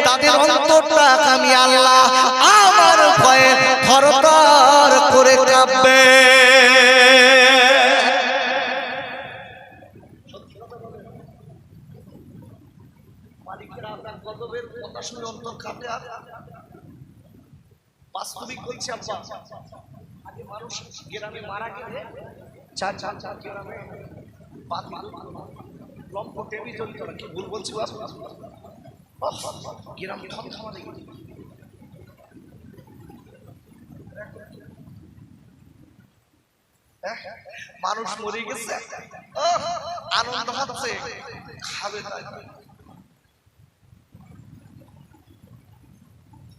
তাদের অন্তরটা আমি আল্লাহ আমার ভয়ে থরথর করে কাঁপবে। মালিকের আপনার গজবের কথা শুনে অন্তর কাঁপে। আর বাস্তবিক বলছি আব্বা, আগে মানুষ গ্রামে মারা গেলে চার গ্রামে লম্প টেবি চলতো না, কি ভুল বলছি গ্রাম থমথমা লেগে মানুষ মরে গেছে, আনন্দ হচ্ছে, খাবে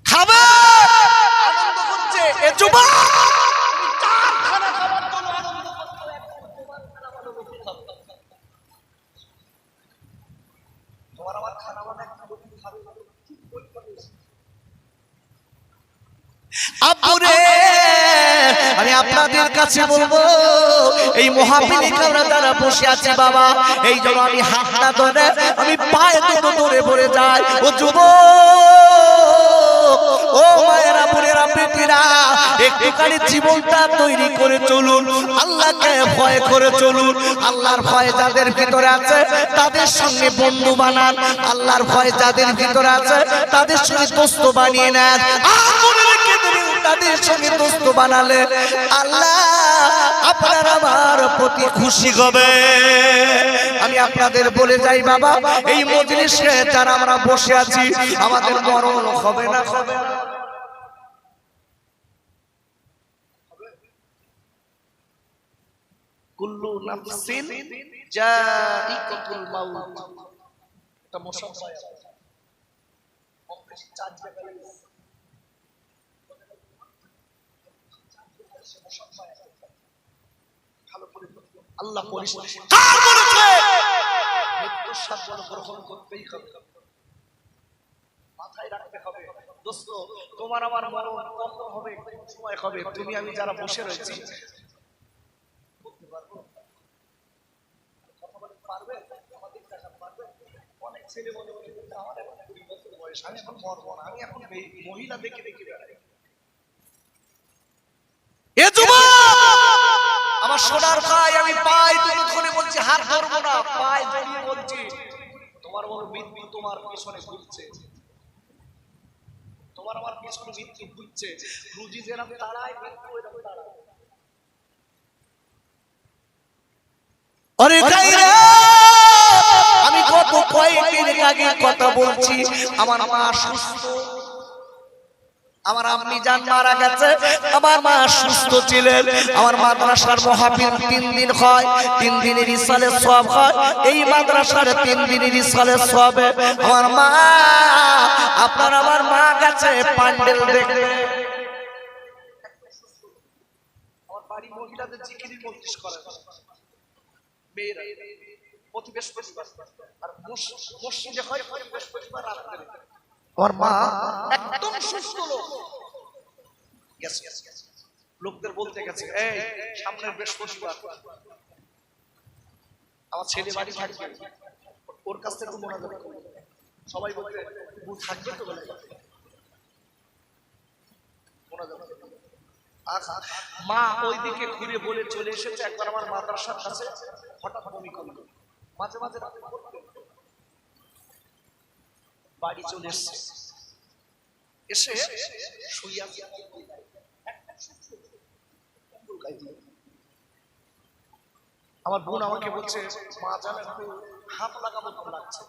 খাবে, আনন্দ করছে। এ যুবক তোমার আমার খানা বানা খাবে। আব্বুরে আমি আপনাদের কাছে বলবো, এই মহাবিনী কামরা দ্বারা বসে আছি বাবা, এই জন্য আমি হাত না ধরে আমি পায়ে দুটো ধরে পড়ে যাই। ও যুবক, ও মায়েরা, বোনেরা, বেটিরা, একটুখানি জীবনটা তৈরি করে চলুন, আল্লাহকে ভয় করে চলুন। আল্লাহর ভয় যাদের ভিতরে আছে তাদের সঙ্গে বন্ধু বানান, আল্লাহর ভয় যাদের ভিতরে আছে তাদের সঙ্গে দোস্ত বানিয়ে নেন। তাদের সঙ্গে দোস্ত বানালে আল্লাহ আপনার আমার প্রতি খুশি হবে। আমি আপনাদের বলে যাই বাবা, এই মজলিসে যারা আমরা বসে আছি আমাদের মরণ হবে না? হবে না? কুল্লু নাফসিন জাইকাতুল মাউত। এটা মুসাফা আল্লাহ পরিষ্কার কার বলেছে মৃত্যুর স্বাদ গ্রহণ করতেই হবে, মাথায় রাখতে হবে। দোস্ত, তোমার আমার মরণ কখন হবে, কোন সময় হবে, তুমি আমি যারা বসে রয়েছি বলতে পারবো? কথা বলতে পারবে? আমাদের টাকা পারবে? অনেক ছেলে বলে আমার এখন 20 বছর বয়স, আমি এখন মরবো না, আমি এখন মহিলা দেখে দেখে বেড়াই। এ যুবক আমার সোনার ভাই, আমি পাই দুটো ধরে বলছি, হাত ধরবো না, পাই জড়িয়ে বলছি, তোমার বড় মৃত্যু তোমার পিছনে ঘুরছে, তোমার আমার পিছনে মৃত্যু ঘুরছে। রুজি যেরকম তাড়ায়, মৃত্যু এরকম তাড়ায়। আরে গাইরা, আমি কত কয়েকদিন আগে কথা বলছি, আমার মা সুস্থ, আমার আম্মি জান মারা গেছে, আমার মা সুস্থ ছিলেন। আমার মাদ্রাসার মাহফিল 3 দিন হয়, 3 দিনের ইসালের সওয়াব হয়। এই মাদ্রাসার 3 দিনের ইসালের সওয়াবে আমার মা, আপনার আমার মা গেছে প্যান্ডেল দেখতে। আমার বাড়ি মহিলাদের জিকিরি মজলিস করে, মেয়েরা প্রতি বৃহস্পতিবার, আর মসজিদে হয় বৃহস্পতিবার রাতে। আমার মা একদম সুস্থ লোক, লোকদের বলতে গেছে, এই সামনের বৃহস্পতিবার আমার ছেলে বাড়ি থাকবে, ওর কাছ থেকে মোনাজাত করবে। সবাই বলতে ও থাকবে তো, বলে মা ওইদিকে ঘুরে বলে চলে এসেছে। একবার আমার মাদ্রাসার কাছে হঠাৎ বমি করলো, মাঝে মাঝে বাড়ি চলে এসছে, এসে শুইয়া আমার বোন আমাকে বলছে, মা জানো একটু হাত লাগাবো তো লাগছে।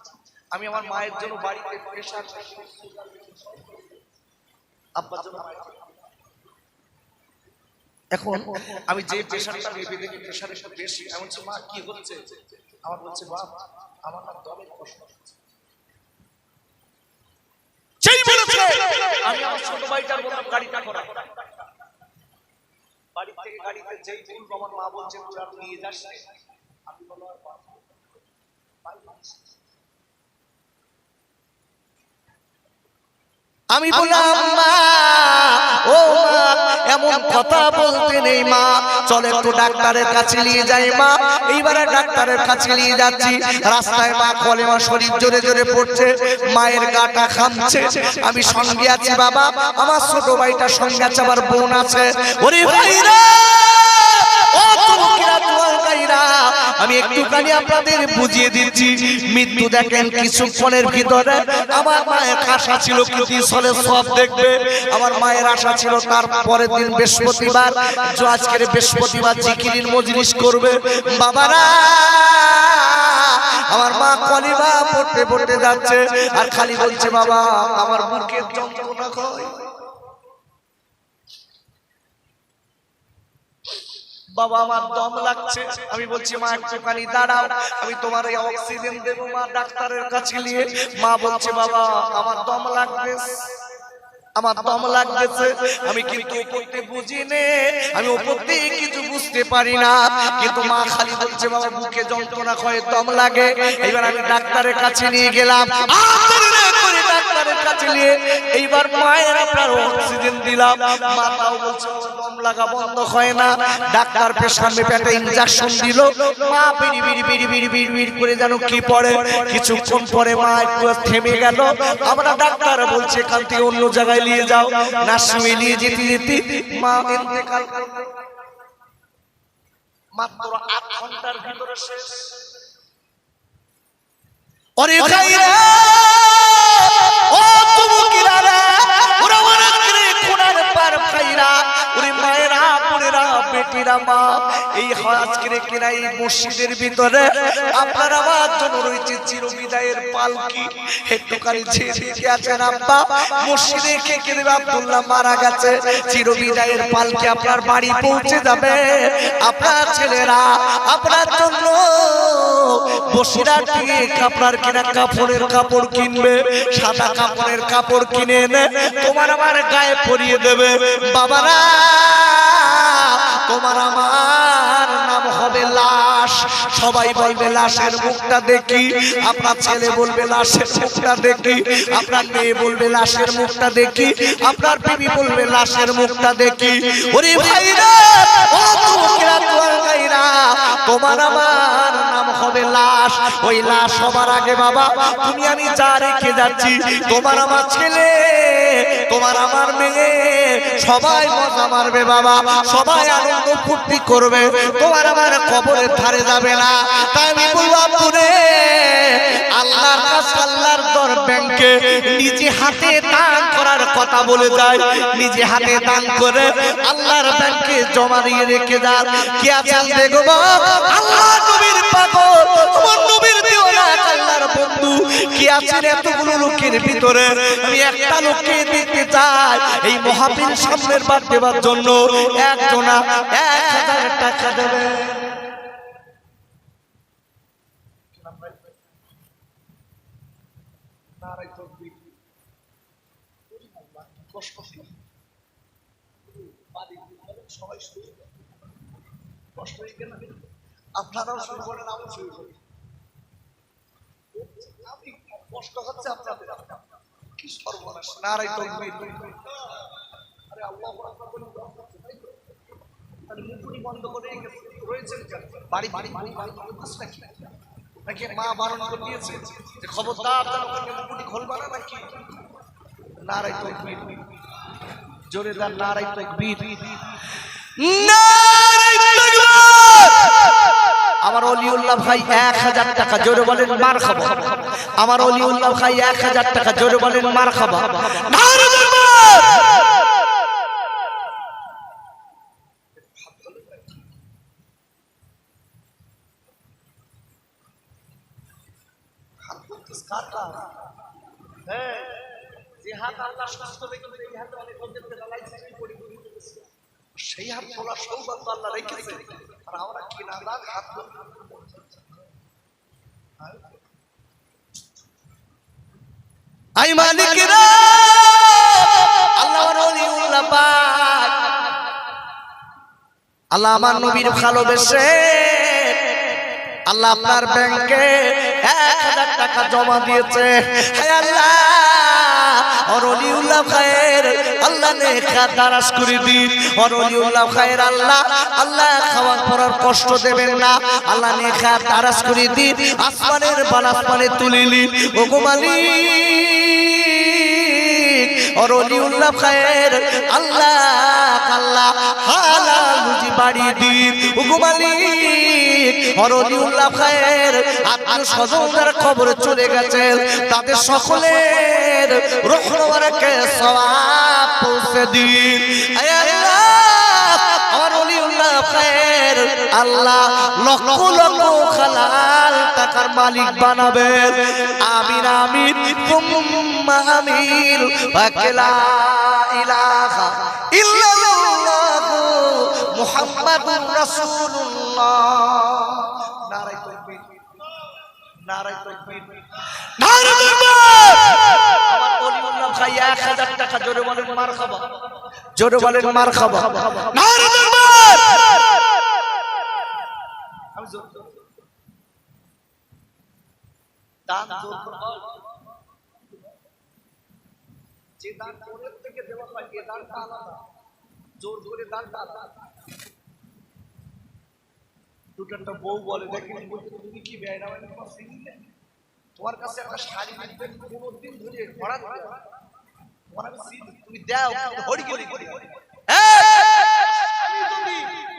আমি আমার মায়ের জন্য বাড়িতে প্রেসার, আব্বার জন্য, এখন আমি যে প্রেসারটা ভেবে দেখি প্রেসারের সাথে বেশি, এমন মা কি হচ্ছে? আমার বলছে, বাপ আমার না দমের কষ্ট হচ্ছে। আমি আমার ছোট ভাইটার বললাম গাড়িটা করা, বাড়ি থেকে গাড়িতে যেই বলবো আমার মা বলছে তোরা নিয়ে যাস। আমি বললাম আমি বললাম মা, ও মা এমন কথা বলতে নেই মা, চল একটু ডাক্তারের কাছে নিয়ে যাই মা। এইবারে ডাক্তারের কাছে নিয়ে যাচ্ছি, রাস্তায় মা কলেমা শরীফ জোরে জোরে পড়ছে, মায়ের গাটা খামছে, আমি সঙ্গে আছি বাবা, আমার ছোট ভাইটার সঙ্গে আছে, আমার বোন আছে। ওরে ভাইরা, ও তোমরা দোয়া গাইরা, আমি একটুখানি আপনাদের বুঝিয়ে দিচ্ছি। মৃত্যু দেখেন কিছুক্ষণের ভিতরে। আমার মায়ের আশা ছিল কিছু চলে সব দেখবে, আমার মায়ের আশা ছিল তার পরের দিন বৃহস্পতিবার, আজকের বৃহস্পতিবার জিকিরির মজলিস করবে। বাবারা, আমার মা কলিমা পড়তে পড়তে যাচ্ছে আর খালি বলছে, বাবা আমার বুকের যন্ত্রণা হয়, বাবা আমার দম লাগছে। আমি বলছি মা একটুখানি দাঁড়াও, আমি তোমার এই অক্সিজেন দেবো মা ডাক্তারের কাছে নিয়ে। মা বলছে বাবা আমার দম লাগবে, আমার দম লাগতেছে। আমি কিন্তু ওপরতে বুঝি নে, আমি ওপরতে কিছু বুঝতে পারি না, কিন্তু মা খালি বলছে বাবা বুকে যন্ত্রণা করে দম লাগে। এবার আমি ডাক্তারের কাছে নিয়ে গেলাম, ডাক্তারের কাছে নিয়ে এইবার মায়ের আপনার অক্সিজেন দিলাম। মাতাও বলছে দম লাগা বন্ধ হয় না। ডাক্তার পেশামে পেটে ইনজেকশন দিল। মা বিড়ি বিড়ি বিড়ি বিড়ি বিড়ি বিড়ি করে যেন কি পড়ে। কিছুক্ষণ পরে মা একটু থেমে গেল। আমরা ডাক্তার বলছে এখান থেকে অন্য জায়গায় নিয়ে যাও। নার্সিংহোমে নিয়ে যেতে যেতে মা ইন্তেকাল করল। মাত্র 8 ঘন্টার ভিতরে শেষ। ওরে ভাইরা ও তুমুকিরা ওরা ওরা করে কোনার পার ভাইরা, ওরে মায়েরা বোনেরা বেটিরা মা, এই আজকের কিনা এই মসজিদের ভিতরে আপনার আমার জন্য রয়েছে চিরবিদায়ের পালকি। একটুখানি ছেড়ে আছেন আব্বা, মসজিদে কে কে দেবে আব্দুল্লাহ মারা গেছে, চিরবিদায়ের পালকি আপনার বাড়ি পৌঁছে যাবে। আপনার ছেলেরা আপনার জন্য বসিরহাট থেকে আপনার কিনা কাপড়ের কাপড় কিনবে, সাদা কাপড়ের কাপড় কিনে এনে তোমার আমার গায়ে পরিয়ে দেবে। বাবারা তোমার আমার নাম হবে লাশ। সবাই বলবে লাশের মুখটা দেখি, আপনার ছেলে বলবে লাশের মুখটা দেখি, আপনার মেয়ে বলবে লাশের মুখটা দেখি, আপনার বিবি বলবে লাশের মুখটা দেখি। ওরে ভাইরা ও মুখরা তোমার ভাইরা, তোমার আমার নাম হবে লাশ। ওই লাশ সবার আগে বাবা তুমি আমি যা রেখে যাচ্ছি, তোমার আমার ছেলে তোমার আমার মেয়ে সবাই মজা মারবে বাবা, সবাই আনন্দ ফুর্তি করবে, তোমার আমার কবরের ধারে যাবে না। তাই আমি বলবো আপুরে আল্লাহর কাছে আল্লাহর দর ব্যাংকে নিজে হাতে দান করার কথা বলে যায়, নিজে হাতে দান করে আল্লাহর ব্যাংকে জমা দিয়ে রেখে যান। কি আছেন দেখবো আল্লাহ নবীর পাগল তোমার নবীর দেওয়া আল্লাহর বন্ধু কি আছেন এতগুলো লোকের ভিতরে। আমি একটা লোককে দেখতে চাই এই মহাবীর সামনের বার দেওয়ার জন্য একজনা 1000 টাকা দেবে। আপনারাও শুরু করেন, আমি শুরু করি। কষ্ট হচ্ছে আপনাদের, কি সর্বনাশ। নারাই তাকবীর। আরে আল্লাহু আকবার বলে তাহলে মুখটি বন্ধ করে রয়েছেন কেন? বাড়ি বাড়ি বাড়ি নাকি নাকি মা বারণ করে দিয়েছে যে খবরদার যেন মুখটি খুলবা না নাকি? নারাই তাকবীর, জোরে দান নারাই তাকবীর, নারাই তাকবীর। আমার অলিউল্লাহ ভাই 1000 টাকা, জোরে বলেন মারহাবা। আমার অলিউল্লাহ ভাই 1000 টাকা, জোরে বলেন মারহাবা। সেই হাত তোলার সৌভাগ্য আল্লাহ রেখেছে, আর আমরা কি না হাত আই মালিকরা আল্লাহর ওলিউল্লাহ পাক আল্লাহ আমার নবীর ভালোবেসে আল্লাহ আপনার ব্যাংকে 1000 টাকা জমা দিয়েছে। হে আল্লাহ और ওলিউল্লাহ খায়ের আল্লাহ নেকা দারাজ করে দিন। और ওলিউল্লাহ খায়ের আল্লাহ আল্লাহ খাওয়া পড়ার কষ্ট দেবেন না, আল্লাহ নেকা দারাজ করে দিন। আসমানের বাল আসমানে তুলিলি ও গো মালিক। और ওলিউল্লাহ খায়ের আল্লাহ আল্লাহ হালাল রুজি বাড়িয়ে দিন ও গো মালিক। और ওলিউল্লাহ খায়ের আত্মীয় স্বজন যারা কবরে চলে গেছেন তাদের সকলের রূহ মুবারকে সওয়াব পৌঁছে দিন। হে আল্লাহ और ওলিউল্লাহ খায়ের আল্লাহ লক্ষ লক্ষ হালাল টাকার মালিক বানাবেন। আমিন আমিন তুম্মা আমিন। লা ইলাহা ইল্লাল্লাহ মুহাম্মাদুর রাসূলুল্লাহ। নারায়ে তাকবীর, নারায়ে তাকবীর, নারায়ে তাকবীর। আমার ওলিউল্লাহ ভাই 1000 টাকা জোরে বলেন মারহাবা, জোরে বলেন মারহাবা। নারায়ে তাকবীর। আমি জোর দান জোর করব, যে দান মনের থেকে দেওয়া হয় এই দানটা আলাদা, জোর করে দানটা আলাদা। দুটো বউ বলে দেখেন তুমি কি বেয়রা মানে তোমার কাছে একটা শাড়ি দিতে কোনদিন ধরে ভরা দিতে তোমার আমি সিল তুমি দাও হড়ি গলি গলি আমি তুমি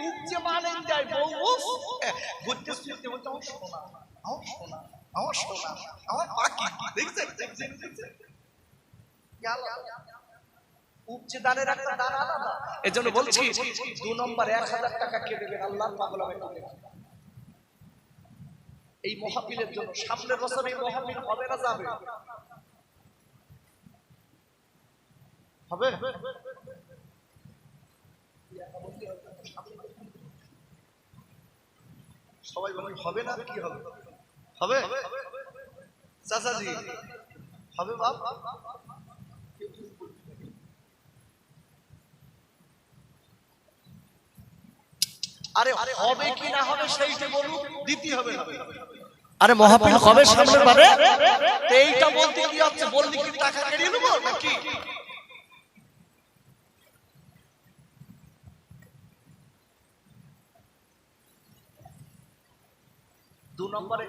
উপজে মানেন যাই বউ ঘুরতে শুতে বলতে আমার সোনা, আমার সোনা, আমার সোনা, আমার পাখি দেখছেন দেখছেন দেখছেন উপজে দানের একটা দান আলাদা। এজন্য বলছি 2 নম্বর 1000 টাকা কে দেবেন আল্লাহর পাগল হবে না এই মাহফিলের জন্য। সামনের বছর এই মাহফিল হবে না যাবে? হবে? সবাই বলেন হবে না কি হবে? হবে? চাচাজি হবে বাপ? আরে হবে কি না হবে সেইটা বলুন, দিতে হবে না। আরে মাহফিল হবে সামনের বারে, এইটা বলতে কি হচ্ছে? বললি কি টাকা কেড়ে নেব নাকি? দু নম্বরে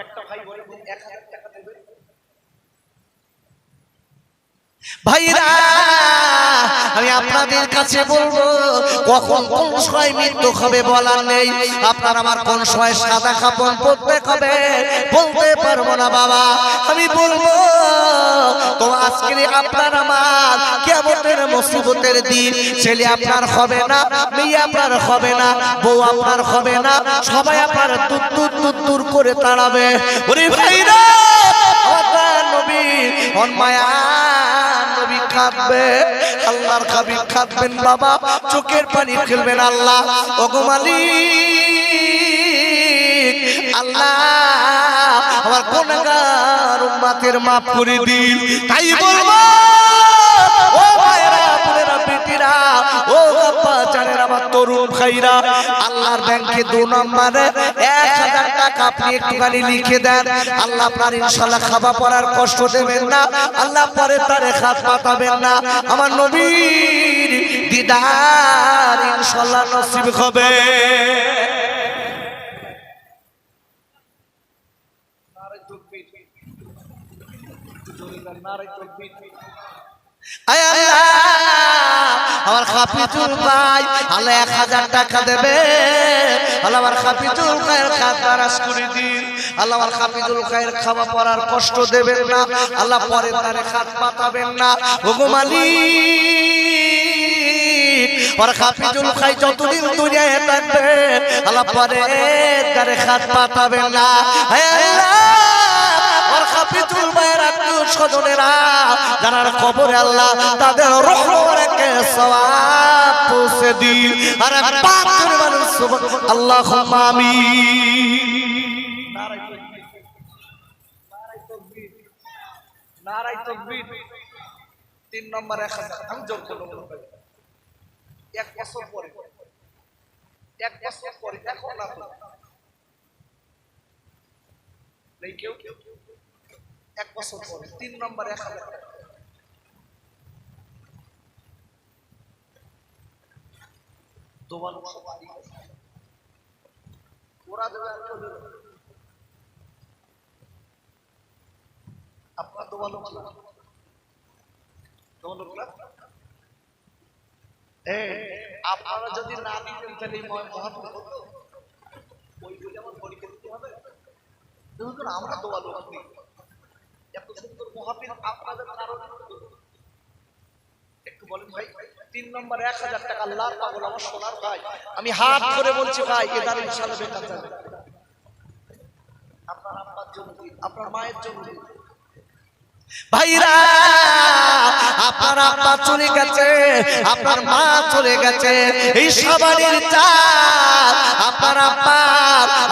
একটা ভাই বলে 1000 টাকা দেবে। ভাইরা আমি আপনাদের কাছে বলবো কখন কোন সময় মৃত্যু হবে বলার নেই। আপনার আমার কোন সময় সাদা কাপড় পরতে হবে বলতে পারবো না বাবা। আমি বলবো তো আজকে আপনার আমার কিয়ামতের মুসিবতের দিন ছেলে আপনার হবে না, মেয়ে আপনার হবে না, বউ আপনার হবে না, সবাই আপনার দূর করে তাড়াবে। ওরে ভাইরা আপনার নবী অনমায়া নবী কাঁদবে, আল্লাহর হাবিব কাঁদবেন বাবা, চোখের পানি ফেলবেন। আল্লাহ ওগো মালিক, আল্লাহ আমার গুনাহগার উম্মতের মাফ করে দিন। তাই বলবো ও ভাইরা বোনেরা বেটিরা ও আব্বা জানেন আমার তরুণ ভাইরা, আল্লাহর ব্যাংকে 2 নম্বরে 1000 টাকা আপনি একটুখানি লিখে দেন। আল্লাহ আপনার ইনশাআল্লাহ খাওয়া পড়ার কষ্ট দেবেন না, আল্লাহ পরে তারে হাত পাতাবেন না। আমার নবীর দিদার ইনশাআল্লাহ নসিব হবে। নারে তাকবীর, নারে তাকবীর। আয় আল্লাহ আমার হাফিজুল ভাই আল্লাহ 1000 টাকা দেবে। আল্লাহ আমার হাফিজুল ভাইয়ের খাত বারাস করে দিন। আল্লাহ আমার হাফিজুল ভাইয়ের খাওয়া পড়ার কষ্ট দেবেন না, আল্লাহ পরে তারে হাত পাতাবেন না। ওগো মালিক আর হাফিজুল ভাই যতদিন দুনিয়ায় থাকবে আল্লাহ পরে তারে হাত পাতাবেন না। আয় আল্লাহ আর হাফিজুল ভাইয়ের আত্মীয় স্বজনেরা যারা কবরে আল্লাহ তাদের রহমতকে সওয়াব পৌঁছে দিন। আর পাক করে বলেন সুবহান আল্লাহুম্মা আমিন। নারায়ে তাকবীর, নারায়ে তাকবীর, নারায়ে তাকবীর। 3 নম্বর 1000 আমি জোর করব 1 বছর পরে, 1 বছর পরে এখন না তো নেই কেউ 1 বছর পরে 3 নম্বর 1000 দোবাল ওরা দেবে আপনার দোবাল আপনারা যদি না দিতেন তাহলে মহাত্মা হতো ওই বলে আমার পরীক্ষা দিতে হবে। দেখুন আমরা দোয়াল এত সুন্দর মহাফিল আপনাদের কারণে একটু বলেন ভাই। 3 নম্বর 1000 টাকা আল্লাহর পাগল আমার সোনার ভাই, আমি হাত ধরে বলছি ভাই এ দান ইনশাআল্লাহ বেকার যাবে। আপনার আব্বার জন্য, আপনার মায়ের জন্য, ভাইরা, আপনার আব্বা চলে গেছে, আপনার মা চলে গেছে, এই সবারই চাল আপনার আব্বা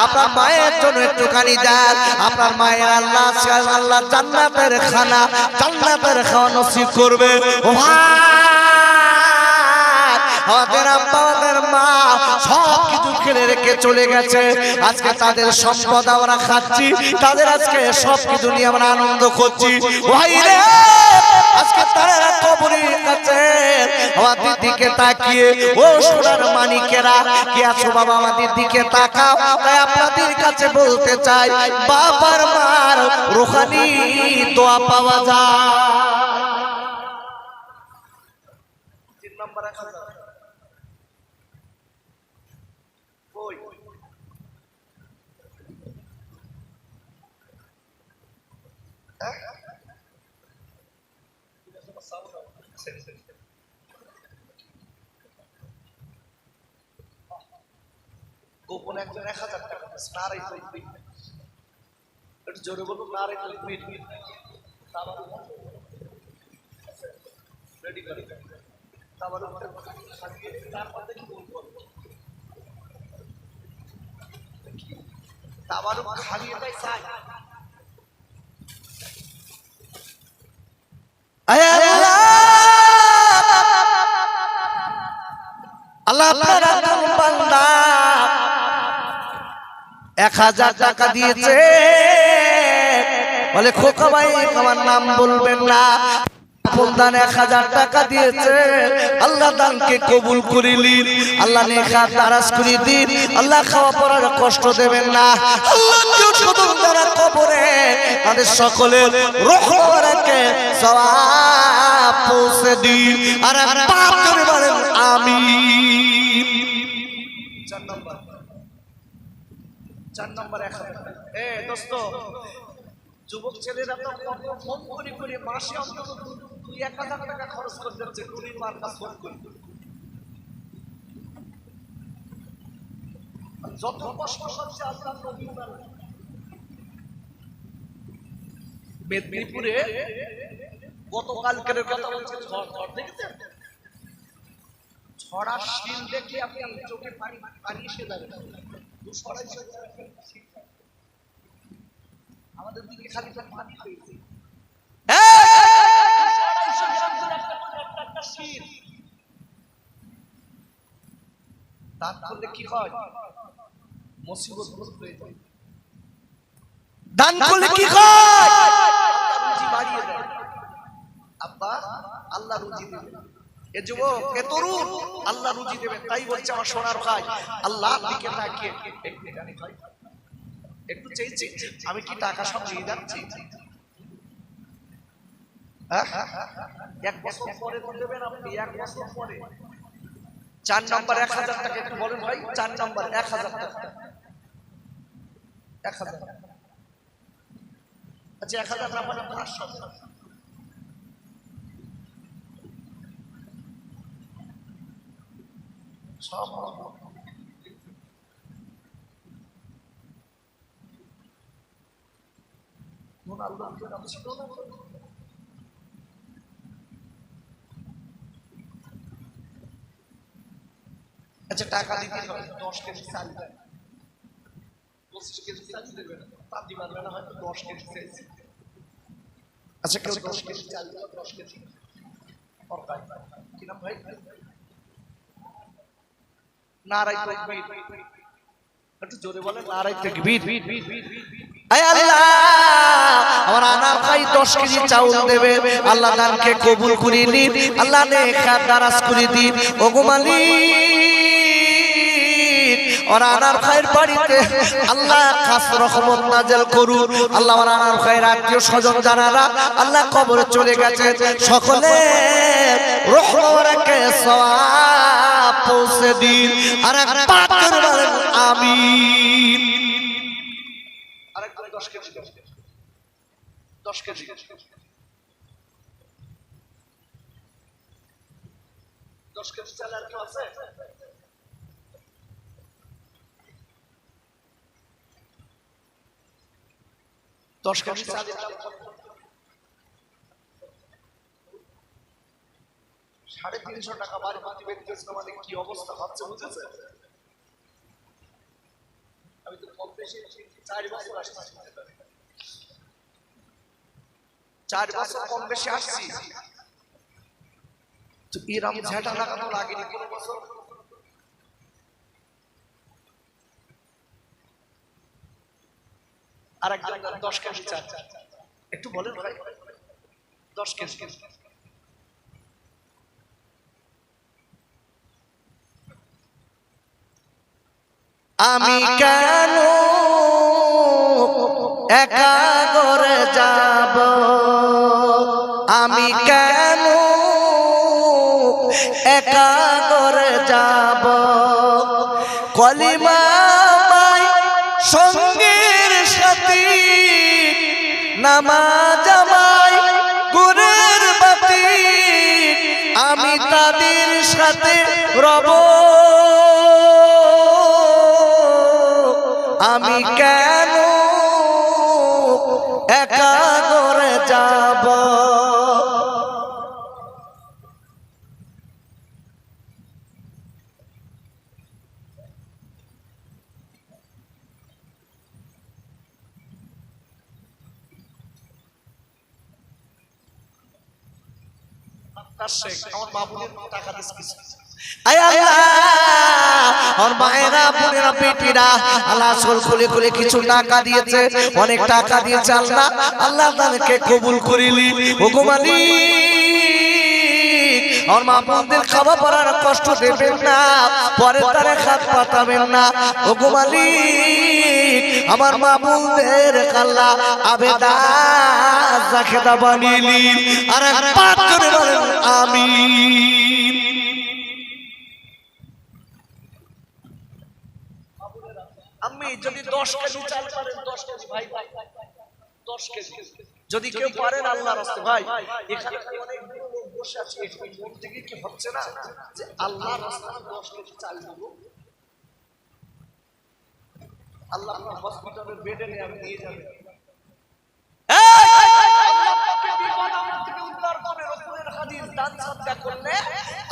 আপনার মায়ের জন্য একটুখানি দেন। আপনার মায়ের আল্লাহ আল্লাহ জান্নাতের খানা, জান্নাতের খাওয়া নসিব করবে। ও আমাদের আব্বা আমাদের মা সব কিছু খেলে রেখে চলে গেছে, আজকে তাদের সম্পদ আমরা খাচ্ছি, তাদের আজকে সব কিছু নিয়ে আমরা আনন্দ করছি। ভাইরে, আজকে তারা কবরের কাছে আমাদের দিকে তাকিয়ে, ও সোনার মানিকেরা কি আছো বাবা, আমাদের দিকে তাকাও। তাই আপনাদের কাছে বলতে চাই, বাবার মার রুহানি দোয়া পাওয়া যায়। 3 নম্বর 1000 কই গোপন একজন 1000 টাকা নারে তাকবীর, একটু জোরে বলুন নারে তাকবীর। রেডি করি তারপরে তারপর দেখি বলবো তাবারুক খালিয়ে তাই চাই। আল্লাহ আপনার বান্দা 1000 টাকা দিয়েছে, বলে খোকা ভাই আমার নাম বলবেন না, দান 1000 টাকা দিয়েছে, আল্লাহ দানকে কবুল করিলেন, আল্লাহ নেক দারাজ করে দিন, আল্লাহ খাওয়া পড়ার কষ্ট দেবেন না, আল্লাহ শুধু যারা কবরে তাদের সকলের রহমতকে সওয়াব পৌঁছে দিন, আর পাপ করে বলেন আমিন। 4 নম্বর 1000 টাকা। এ দোস্ত, যুবক ছেলেরা তো ফোন করে মাসে অন্তত 2-1000 টাকা খরচ করে যাচ্ছে, টুনির মার কাছে ফোন করে। যত কষ্ট করছে আল্লাহ নবী মেদিনীপুরে গতকালকের কথা বলছে, ঝড় দেখেছেন? ঝড় আর শিল দেখে আপনি চোখে পানি এসে যাবে। আমাদের দিকে খালি পানি হয়েছে, দান করলে কি হয়? মুসিবত হয়ে যায়। দান করলে কি হয়? রুজি বাড়িয়ে দেয়। আব্বা আল্লাহ রুজি দেবেন, এ যুবক এ তরুণ আল্লাহ রুজি দেবেন। তাই বলছে আমার সোনার ভাই, আল্লাহ দিকে তাকিয়ে একটু চেয়েছি, আমি কি টাকা সব নিয়ে যাচ্ছি? 1 বছর পরে দেবেন আপনি, 1 বছর পরে। 4 নম্বর 1000 টাকা একটু বলেন ভাই, 4 নম্বর 1000 টাকা। 1000 আচ্ছা 1000 না মানে 500 সব আচ্ছা টাকা দিতে হবে, 10 কেজি চাল দেবেন, 25 কেজি চাল দেবেন, তার দিবেন না হয়তো 10 কেজি চাল। আচ্ছা কেউ 10 কেজি চাল দিল, 10 কেজি তরকারি, কি নাম ভাই? নারাই তাকবীর, একটু জোরে বলেন নারাই তাকবীর। আয় আল্লাহ, আমার আনার ভাই 10 কেজি চাউল দেবে, আল্লাহ দানকে কবুল করে নিন, আল্লাহ নেক দারাজ করে দিন। ওগো মালিক, ওর আনার ভাইয়ের বাড়িতে আল্লাহ খাস রহমত নাযিল করুন। আল্লাহ ওর আনার ভাইয়ের আত্মীয় স্বজন যারা আল্লাহ কবরে চলে গেছে, সকলে রহমতকে সওয়াব পৌঁছে দিন, আর পাক করে বলেন আমিন। আরেকবার 10 কেজি 10 কেজি 10 কেজি চাল আর কি আছে? দশ কেজি চাল 350 টাকা বাড়ি প্রতিবেদন মানে কি অবস্থা হচ্ছে বুঝেছেন? আমি তো কম বেশি 4 বছর আসছি, 4 বছর কম বেশি আসছি, তো এরকম ঝাঁটা লাগানো লাগেনি কোনো বছর। আর একজন 10 কেজি চাল একটু বলেন ভাই, 10 কেজি। আমি কেন একা ঘরে যাব, আমি কেন একা ঘরে যাব, কলিমা মাই সঙ্গের সাথী, নামাজ আমায় গুরের বাতি, আমি তাদের সাথে রব, আমি কেন একা ঘরে যাব। আমার বাবুদের টাকা দিচ্ছি, কিছু টাকা দিয়েছে, অনেক টাকা দিয়েছে, আল্লাহ আল্লাহ তাদেরকে কবুল করিলি। ওগো মালিক, আমার মা বোনদের খাওয়া পড়ার কষ্ট দেবেন না, পরে তারা হাত পাতাবেন না। ওগো মালিক, আমার মা বোনদের আল্লাহ আবেদা জাকেদা বানিলি। আর পাঁচ করে বলেন আমিন। আমি যদি 10 কেজি চাল পারেন, 10 কেজি ভাই, 10 কেজি যদি কেউ পারেন আল্লাহর রাস্তে ভাই, এখানে অনেক লোক বসে আছে, একটু মন থেকে কি হচ্ছে না যে আল্লাহর রাস্তে 10 কেজি চাল দেব, আল্লাহ আপনার হসপিটালের বেডে নিয়ে আমি নিয়ে যাবেন,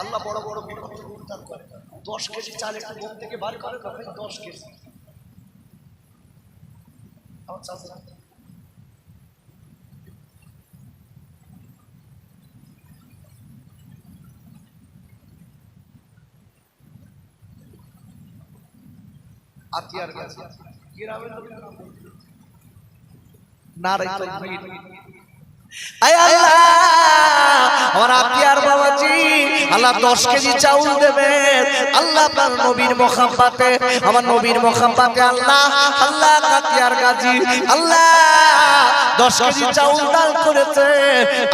আল্লাহ বড় বড় বিপদ থেকে উদ্ধার করে। 10 কেজি চাল একটু মন থেকে বার করে, তখন 10 কেজি আতিয়ার গেছে গ্রামের লোক নারাই তাকবীর। আয় আল্লাহ, আমার আতিয়ার বাবাজি আল্লাহ 10 কেজি চাউল দেবেন, আল্লাহ আপনার নবীর মোহাব্বতে, আমার নবীর মোহাব্বতে আল্লাহ আল্লাহ আতিয়ার গাজী আল্লাহ 10 কেজি চাউল দান করেছে,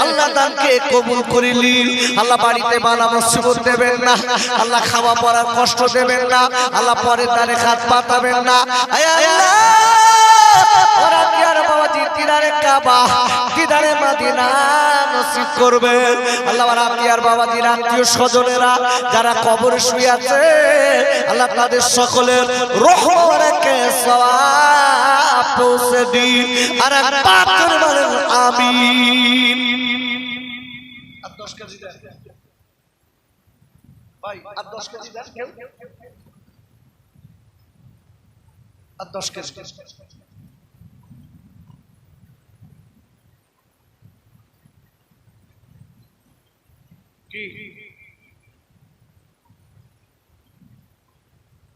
আল্লাহ দানকে কবুল করিলি। আল্লাহ বাড়িতে বানা মুসিবত দেবেন না, আল্লাহ খাওয়া পড়ার কষ্ট দেবেন না, আল্লাহ পরে তারে হাত পাতাবেন না। আয় আল্লাহ, ওরা আতিয়ার বাবাজি দিদারে কাবা দিদারে মাদিনা নসিব করবেন। আল্লাহ আতিয়ার বাবাজির আত্মীয় স্বজনেরা যারা কবরে শুয়ে আছে, আল্লাহ তাদের সকলের রহমতে সওয়াব পৌঁছে দিন। আর পাক করে বলেন আমিন। আর 10 কেজি দেন ভাই, আর 10 কেজি দেন কেউ, আর 10 কেজি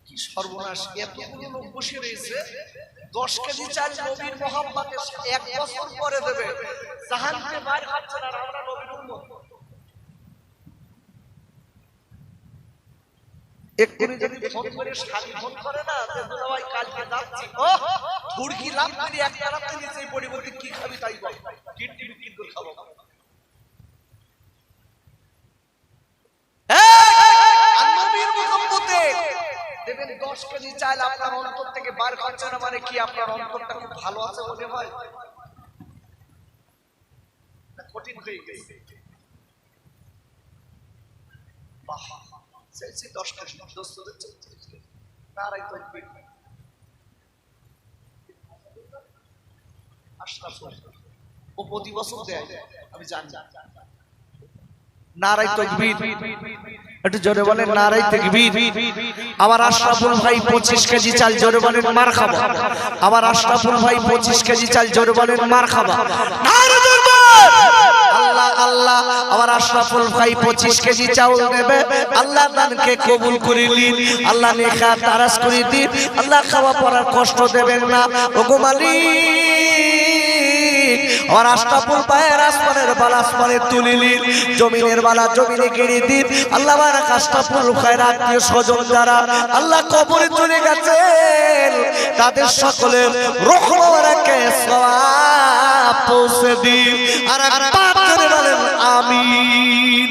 কি সর্বনাশ, এতগুলো লোক বসে রয়েছে, 10 কেজি চাল নবীর মোহাব্বতে 1 বছর পরে দেবে, জাহান থেকে বাইরে হচ্ছে না, আমরা নবীর উম্মত। এক্ষুনি যদি ফোন করে শালি ফোন করে না যে দুলা ভাই কালকে যাচ্ছি, ও ধুরকি লাভ দিলি এক তারাতে নিচেই পড়ি, বলতে কি খাবি তাই বল, কিডনি বিক্রি করে খাবো। দেখবেন 10 কেজি চাল আপনার অন্তর থেকে বার করছে না, মানে কি আপনার অন্তরটা খুব ভালো আছে মনে হয়, কঠিন হয়ে গেছে। বাহ, সেই 10 কেজি দোস্তদের চলছে নারাই তাকবীর। আশরাফ ও প্রতি বছর দেয়, আমি জানি, নারায়ে তাকবীর, একটু জোরে বলেন নারায়ে তাকবীর। আবার আশরাফুল ভাই 25 কেজি চাল, জোরে বলেন মারহাবা। আবার আশরাফুল ভাই 25 কেজি চাল, জোরে বলেন মারহাবা। নারায়ে তাকবীর, আল্লাহ আল্লাহ। আবার আশরাফুল ভাই 25 কেজি চাউল নেবে, আল্লাহ দানকে কবুল করে নিন, আল্লাহ নেখা তারাস করে দিন, আল্লাহ খাওয়া পড়ার কষ্ট দেবেন না, ওগো মালিক। আর আশরাফুল ভাইয়ের আসমানের বালা আসমানে তুলে নিন, জমিনের বালা জমিনে গেড়ে দিন, আল্লাহ বারাক। আশরাফুল ভাইয়ের আত্মীয় স্বজন যারা আল্লাহ কবরে চলে গেছেন, তাদের সকলের রূহ মুবারকে সওয়াব পৌঁছে দিন। আর একবার জোরে বলেন আমিন।